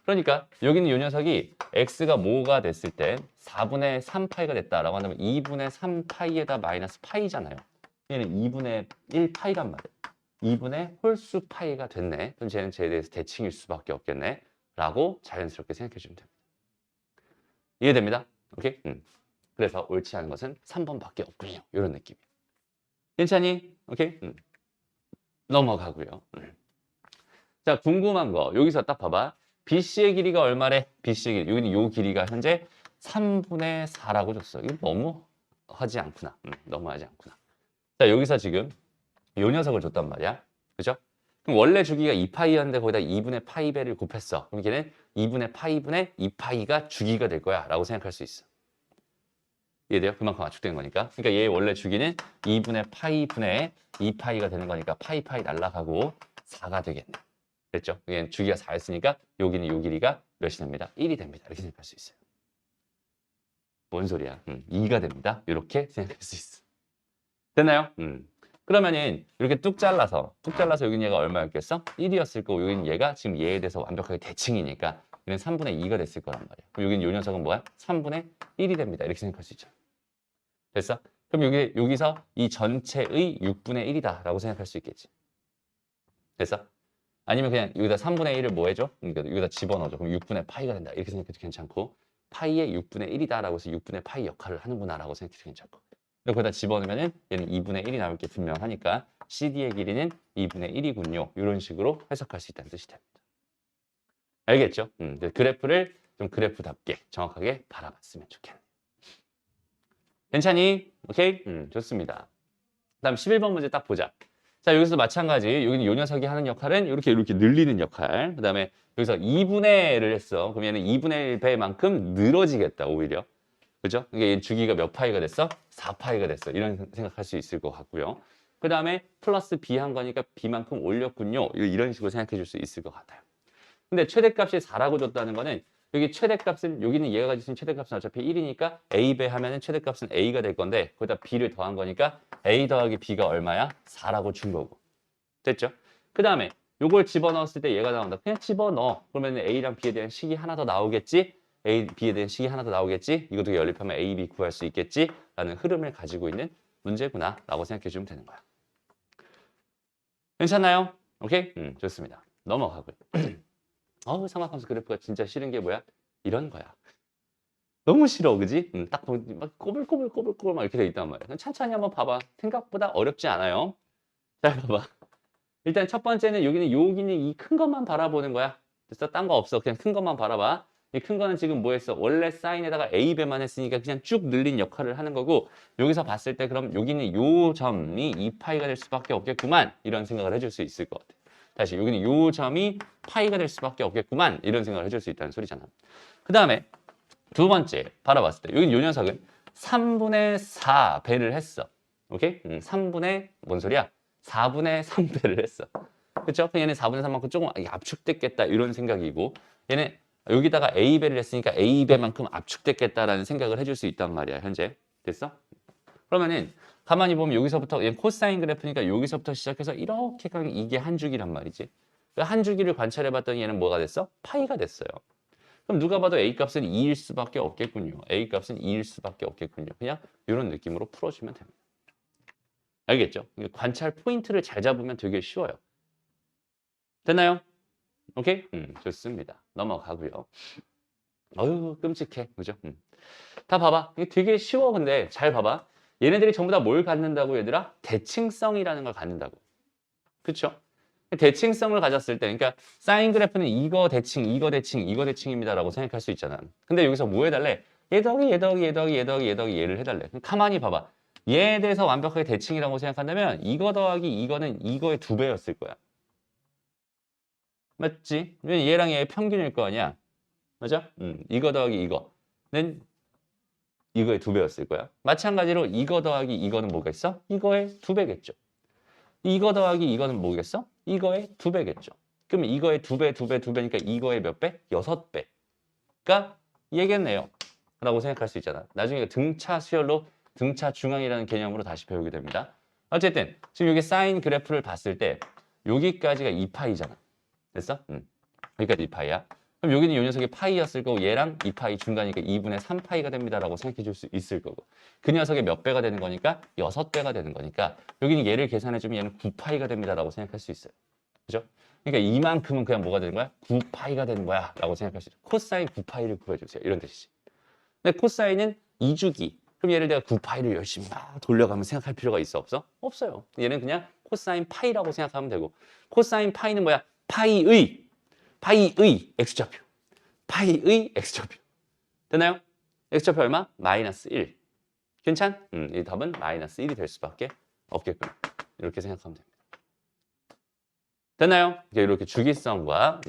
그러니까 여기는 이 녀석이 x가 뭐가 됐을 때 4분의 3파이가 됐다라고 한다면 2분의 3파이에다 마이너스 파이잖아요. 얘는 2분의 1파이란 말이에요. 2분의 홀수 파이가 됐네. 그럼 쟤는 쟤에 대해서 대칭일 수밖에 없겠네. 라고 자연스럽게 생각해 주면 됩니다. 이해됩니다? 오케이? 그래서 옳지 않은 것은 3번밖에 없군요. 이런 느낌이에요. 괜찮니? 오케이? 넘어가고요. 자, 궁금한 거 여기서 딱 봐봐. BC의 길이가 얼마래? BC의 길이. 여기는 요 길이가 현재 3분의 4라고 줬어. 이거 너무 하지 않구나. 너무 하지 않구나. 자, 여기서 지금 요 녀석을 줬단 말이야. 그죠? 그럼 원래 주기가 2파이였는데 거기다 2분의 파이배를 곱했어. 그럼 걔는 2분의 파이분의 2파이가 주기가 될 거야 라고 생각할 수 있어. 이해돼요? 그만큼 압축된 거니까. 그러니까 얘의 원래 주기는 2분의 파이분의 2파이가 되는 거니까 파이 날라가고 4가 되겠네. 됐죠? 얘는 주기가 4였으니까 여기는 요 길이가 몇이 됩니다? 1이 됩니다. 이렇게 생각할 수 있어요. 뭔 소리야? 2가 됩니다. 이렇게 생각할 수 있어. 됐나요? 그러면은 이렇게 뚝 잘라서 여기는 얘가 얼마였겠어? 1이었을 거고 여기는 얘가 지금 얘에 대해서 완벽하게 대칭이니까 얘는 3분의 2가 됐을 거란 말이야. 그럼 여기는 요 녀석은 뭐야? 3분의 1이 됩니다. 이렇게 생각할 수 있죠. 됐어? 그럼 여기서 이 전체의 6분의 1이다 라고 생각할 수 있겠지. 됐어? 아니면 그냥 여기다 3분의 1을 뭐 해줘? 그러니까 여기다 집어넣어줘. 그럼 6분의 파이가 된다. 이렇게 생각해도 괜찮고 파이의 6분의 1이다 라고 해서 6분의 파이 역할을 하는구나 라고 생각해도 괜찮고, 거기다 집어넣으면 얘는 2분의 1이 나올 게 분명하니까 CD의 길이는 2분의 1이군요. 이런 식으로 해석할 수 있다는 뜻이 됩니다. 알겠죠? 그래프를 좀 그래프답게 정확하게 바라봤으면 좋겠네요. 괜찮니? 오케이? 좋습니다. 다음 11번 문제 딱 보자. 자, 여기서 마찬가지. 여기는 요 녀석이 하는 역할은 이렇게 늘리는 역할. 그 다음에 여기서 2분의 1을 했어. 그럼 얘는 2분의 1배만큼 늘어지겠다, 오히려. 그죠? 이게 주기가 몇 파이가 됐어? 4파이가 됐어. 이런 생각할 수 있을 것 같고요. 그 다음에 플러스 B 한 거니까 B만큼 올렸군요. 이런 식으로 생각해 줄 수 있을 것 같아요. 근데 최대값이 4라고 줬다는 거는 여기 최대값은 여기는 얘가 가지고 있는 최대값은 어차피 1이니까 A배 하면은 최대값은 A가 될 건데 거기다 B를 더한 거니까 A 더하기 B가 얼마야? 4라고 준 거고. 됐죠? 그 다음에 요걸 집어넣었을 때 얘가 나온다. 그냥 집어넣어. 그러면 A랑 B에 대한 식이 하나 더 나오겠지? A, B에 대한 식이 하나 더 나오겠지? 이것도 연립하면 A, B 구할 수 있겠지? 라는 흐름을 가지고 있는 문제구나 라고 생각해 주면 되는 거야. 괜찮나요? 오케이? 좋습니다. 넘어가고요. 삼각함수 그래프가 진짜 싫은 게 뭐야? 이런 거야. 너무 싫어, 그지? 딱 보면 막 꼬불꼬불 막 이렇게 돼 있단 말이야. 천천히 한번 봐봐. 생각보다 어렵지 않아요. 잘 봐봐. 일단 첫 번째는 여기는 이 큰 것만 바라보는 거야. 그래서 딴 거 없어. 그냥 큰 것만 바라봐. 이 큰 거는 지금 뭐 했어? 원래 사인에다가 A배만 했으니까 그냥 쭉 늘린 역할을 하는 거고 여기서 봤을 때 그럼 여기는 요 점이 2파이가 될 수밖에 없겠구만 이런 생각을 해줄 수 있을 것 같아. 다시 여기는 요 점이 파이가 될 수밖에 없겠구만 이런 생각을 해줄 수 있다는 소리잖아. 그 다음에 두 번째 바라봤을 때 여기 요 녀석은 3분의 4배를 했어. 오케이? 3분의 뭔 소리야? 4분의 3배를 했어. 그렇죠? 얘는 4분의 3만큼 조금 압축됐겠다 이런 생각이고 얘는 여기다가 A배를 했으니까 A배만큼 압축됐겠다라는 생각을 해줄 수 있단 말이야. 현재. 됐어? 그러면은 가만히 보면 여기서부터 얘 코사인 그래프니까 여기서부터 시작해서 이렇게 가면 이게 한 주기란 말이지. 그 한 주기를 관찰해 봤더니 얘는 뭐가 됐어? 파이가 됐어요. 그럼 누가 봐도 A값은 2일 수밖에 없겠군요. A값은 2일 수밖에 없겠군요. 그냥 이런 느낌으로 풀어주면 됩니다. 알겠죠? 관찰 포인트를 잘 잡으면 되게 쉬워요. 됐나요? 오케이? 좋습니다. 넘어가고요. 어휴, 끔찍해. 그죠? 다 봐봐. 이게 되게 쉬워. 근데 잘 봐봐. 얘네들이 전부 다 뭘 갖는다고 얘들아? 대칭성이라는 걸 갖는다고. 그쵸? 대칭성을 가졌을 때, 그러니까 사인 그래프는 이거 대칭, 이거 대칭, 이거 대칭입니다라고 생각할 수 있잖아. 근데 여기서 뭐 해달래? 얘 더하기, 얘 더하기, 얘 더하기, 얘 더하기, 얘 더하기 얘를 해달래. 그럼 가만히 봐봐. 얘에 대해서 완벽하게 대칭이라고 생각한다면 이거 더하기 이거는 이거의 2배였을 거야. 맞지? 왜냐면 얘랑 얘의 평균일 거 아니야. 맞아? 이거 더하기 이거는 이거의 2배였을 거야. 마찬가지로 이거 더하기 이거는 뭐겠어? 이거의 2배겠죠. 이거 더하기 이거는 뭐겠어? 이거의 2배겠죠. 그러면 이거의 2배, 2배, 2배니까 이거의 몇 배? 6배가 얘겠네요. 라고 생각할 수 있잖아. 나중에 등차 수열로 등차 중앙이라는 개념으로 다시 배우게 됩니다. 어쨌든 지금 여기 사인 그래프를 봤을 때 여기까지가 2파이잖아. 됐어? 여기까지 2파이야. 그럼 여기는 이 녀석이 파이였을 거고 얘랑 2파이 중간이니까 2분의 3파이가 됩니다라고 생각해 줄 수 있을 거고 그 녀석의 몇 배가 되는 거니까 6배가 되는 거니까 여기는 얘를 계산해 주면 얘는 9파이가 됩니다라고 생각할 수 있어요. 그죠? 그러니까 이만큼은 그냥 뭐가 되는 거야? 9파이가 되는 거야 라고 생각할 수 있어요. 코사인 9파이를 구해주세요. 이런 뜻이지. 근데 코사인은 2주기. 그럼 얘를 내가 9파이를 열심히 막 돌려가면 생각할 필요가 있어 없어? 없어요. 얘는 그냥 코사인 파이라고 생각하면 되고 코사인 파이는 뭐야? 파이의 X좌표. 파이의 X좌표. 됐나요? X좌표 얼마? 마이너스 1. 괜찮? 이 답은 마이너스 1이 될 수밖에 없겠군. 이렇게 생각하면 됩니다. 됐나요? 이렇게 주기성과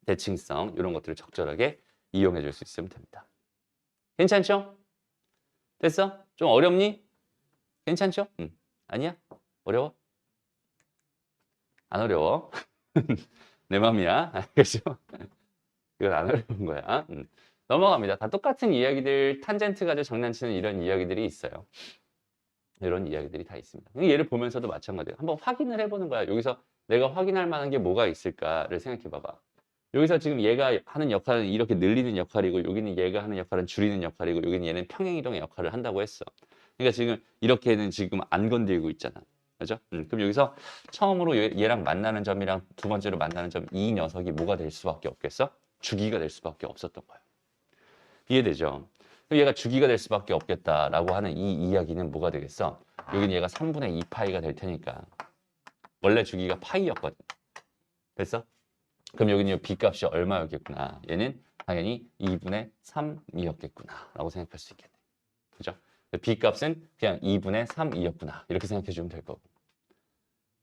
대칭성 이런 것들을 적절하게 이용해 줄 수 있으면 됩니다. 괜찮죠? 됐어? 좀 어렵니? 괜찮죠? 아니야? 어려워? 안 어려워? 내 맘이야. 알겠죠? 이건 안 어려운 거야. 넘어갑니다. 다 똑같은 이야기들, 탄젠트 가지고 장난치는 이런 이야기들이 있어요. 이런 이야기들이 다 있습니다. 얘를 보면서도 마찬가지예요. 한번 확인을 해보는 거야. 여기서 내가 확인할 만한 게 뭐가 있을까를 생각해 봐봐. 여기서 지금 얘가 하는 역할은 이렇게 늘리는 역할이고 여기는 얘가 하는 역할은 줄이는 역할이고 여기는 얘는 평행이동의 역할을 한다고 했어. 그러니까 지금 이렇게는 지금 안 건들고 있잖아. 그죠? 그럼 여기서 처음으로 얘랑 만나는 점이랑 두 번째로 만나는 점 이 녀석이 뭐가 될 수밖에 없겠어? 주기가 될 수밖에 없었던 거예요. 이해되죠? 그럼 얘가 주기가 될 수밖에 없겠다라고 하는 이 이야기는 뭐가 되겠어? 여기는 얘가 3분의 2파이가 될 테니까 원래 주기가 파이였거든. 됐어? 그럼 여기는 이 B값이 얼마였겠구나. 얘는 당연히 2분의 3이었겠구나 라고 생각할 수 있겠네. 그죠? B값은 그냥 2분의 3이었구나. 이렇게 생각해 주면 될 거고.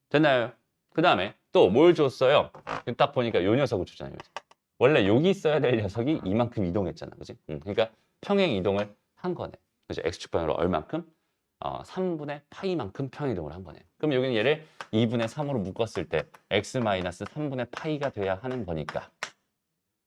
됐나요? 그 다음에 또 뭘 줬어요? 딱 보니까 이 녀석을 주잖아요. 원래 여기 있어야 될 녀석이 이만큼 이동했잖아. 그지? 그러니까 평행 이동을 한 거네. 그죠? X축 방향으로 얼만큼? 3분의 파이만큼 평행 이동을 한 거네. 그럼 여기는 얘를 2분의 3으로 묶었을 때 X-3분의 파이가 돼야 하는 거니까.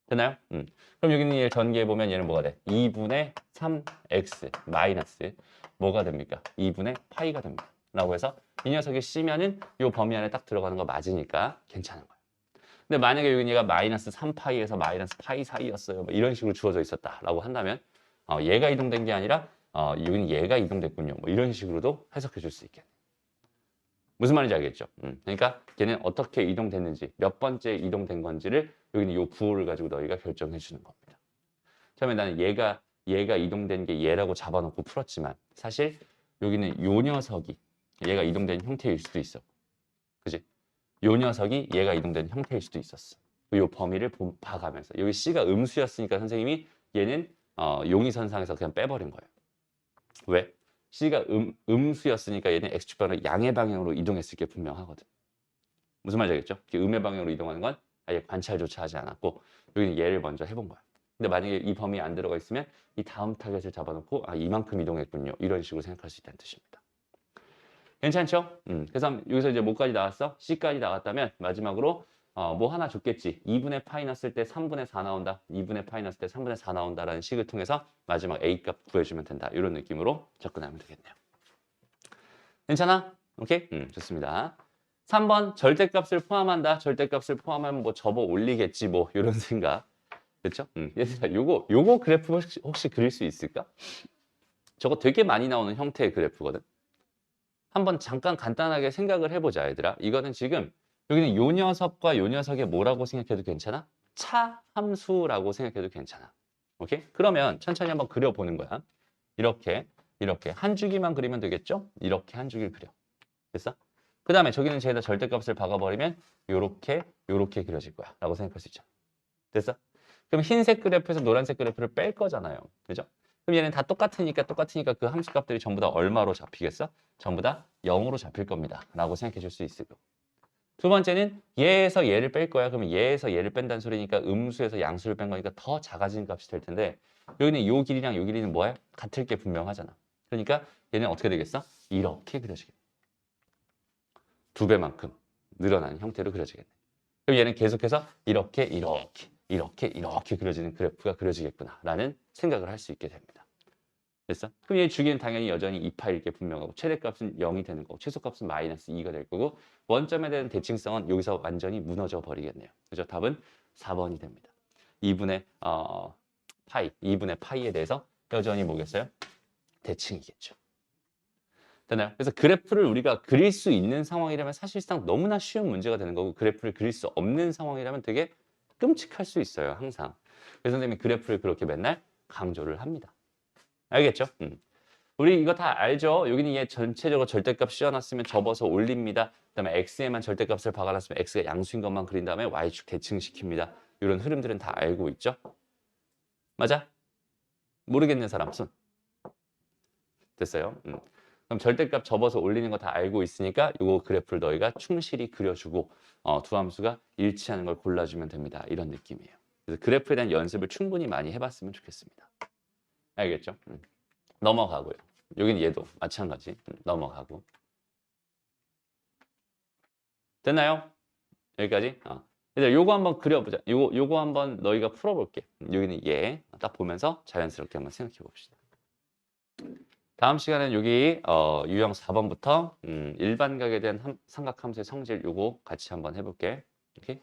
되나요? 그럼 여기는 얘를 전개해 보면 얘는 뭐가 돼? 2분의 3x 마이너스 뭐가 됩니까? 2분의 파이가 됩니다. 라고 해서 이 녀석이 C면은 이 범위 안에 딱 들어가는 거 맞으니까 괜찮은 거예요. 근데 만약에 여기 얘가 마이너스 3파이에서 마이너스 파이 사이였어요. 뭐 이런 식으로 주어져 있었다라고 한다면 얘가 이동된 게 아니라 여기는 얘가 이동됐군요. 뭐 이런 식으로도 해석해 줄 수 있겠네요. 무슨 말인지 알겠죠? 그러니까 걔는 어떻게 이동됐는지 몇 번째 이동된 건지를 여기는 이 구호를 가지고 너희가 결정해 주는 겁니다. 처음에 나는 얘가 이동된 게 얘라고 잡아놓고 풀었지만 사실 여기는 요 녀석이 얘가 이동된 형태일 수도 있어. 그지? 요 녀석이 얘가 이동된 형태일 수도 있었어. 요 범위를 봐가면서 여기 C가 음수였으니까 선생님이 얘는 용의선상에서 그냥 빼버린 거예요. 왜? C가 음수였으니까 얘는 X축변으로 양의 방향으로 이동했을 게 분명하거든. 무슨 말인지 알겠죠? 음의 방향으로 이동하는 건 아예 관찰조차 하지 않았고 여기는 얘를 먼저 해본 거야. 근데 만약에 이 범위에 안 들어가 있으면 이 다음 타겟을 잡아놓고 이만큼 이동했군요. 이런 식으로 생각할 수 있다는 뜻입니다. 괜찮죠? 그래서 여기서 이제 뭐까지 나왔어? C까지 나왔다면 마지막으로 뭐 하나 줬겠지. 2분의 파이 났을 때 3분의 4 나온다. 2분의 파이 났을 때 3분의 4 나온다라는 식을 통해서 마지막 A 값 구해주면 된다. 이런 느낌으로 접근하면 되겠네요. 괜찮아? 오케이? 좋습니다. 3번 절대값을 포함한다. 절대값을 포함하면 뭐 접어 올리겠지 뭐 이런 생각. 그렇죠? 얘들아 요거 그래프 혹시 그릴 수 있을까? 저거 되게 많이 나오는 형태의 그래프거든. 한번 잠깐 간단하게 생각을 해보자, 얘들아. 이거는 지금 여기는 요 녀석과 요 녀석의 뭐라고 생각해도 괜찮아? 차 함수라고 생각해도 괜찮아. 오케이? 그러면 천천히 한번 그려보는 거야. 이렇게 한 주기만 그리면 되겠죠? 이렇게 한 주기를 그려. 됐어? 그 다음에 저기는 제에다 절대값을 박아버리면 요렇게 그려질 거야 라고 생각할 수 있죠. 됐어? 그럼 흰색 그래프에서 노란색 그래프를 뺄 거잖아요. 그죠? 그럼 얘는 다 똑같으니까 그 함수 값들이 전부 다 얼마로 잡히겠어? 전부 다 0으로 잡힐 겁니다. 라고 생각해 줄 수 있을 거고. 두 번째는 얘에서 얘를 뺄 거야. 그러면 얘에서 얘를 뺀다는 소리니까 음수에서 양수를 뺀 거니까 더 작아지는 값이 될 텐데 여기는 요 길이랑 요 길이는 뭐야? 같을 게 분명하잖아. 그러니까 얘는 어떻게 되겠어? 이렇게 그려지겠네. 2배만큼 늘어나는 형태로 그려지겠네. 그럼 얘는 계속해서 이렇게 그려지는 그래프가 그려지겠구나 라는 생각을 할 수 있게 됩니다. 됐어? 그럼 얘 주기는 당연히 여전히 2파일 게 분명하고 최대값은 0이 되는 거고 최소값은 마이너스 2가 될 거고 원점에 대한 대칭성은 여기서 완전히 무너져 버리겠네요. 그죠? 답은 4번이 됩니다. 2분의 파이에 대해서 여전히 뭐겠어요? 대칭이겠죠. 되나요? 그래서 그래프를 우리가 그릴 수 있는 상황이라면 사실상 너무나 쉬운 문제가 되는 거고 그래프를 그릴 수 없는 상황이라면 되게 끔찍할 수 있어요. 항상. 그래서 선생님이 그래프를 그렇게 맨날 강조를 합니다. 알겠죠? 우리 이거 다 알죠? 여기는 얘 전체적으로 절대값 씌워놨으면 접어서 올립니다. 그다음에 x에만 절대값을 박아놨으면 x가 양수인 것만 그린 다음에 y축 대칭시킵니다. 이런 흐름들은 다 알고 있죠? 맞아? 모르겠는 사람 손. 됐어요? 그럼 절대값 접어서 올리는 거 다 알고 있으니까 이 그래프를 너희가 충실히 그려주고 두 함수가 일치하는 걸 골라주면 됩니다. 이런 느낌이에요. 그래서 그래프에 대한 연습을 충분히 많이 해봤으면 좋겠습니다. 알겠죠? 넘어가고요. 여긴 얘도 마찬가지. 넘어가고. 됐나요? 여기까지? 얘들 요거 한번 그려보자. 요거 한번 너희가 풀어볼게. 여기는 얘. 딱 보면서 자연스럽게 한번 생각해 봅시다. 다음 시간에는 여기 유형 4번부터 일반각에 대한 삼각함수의 성질 요거 같이 한번 해볼게. 오케이?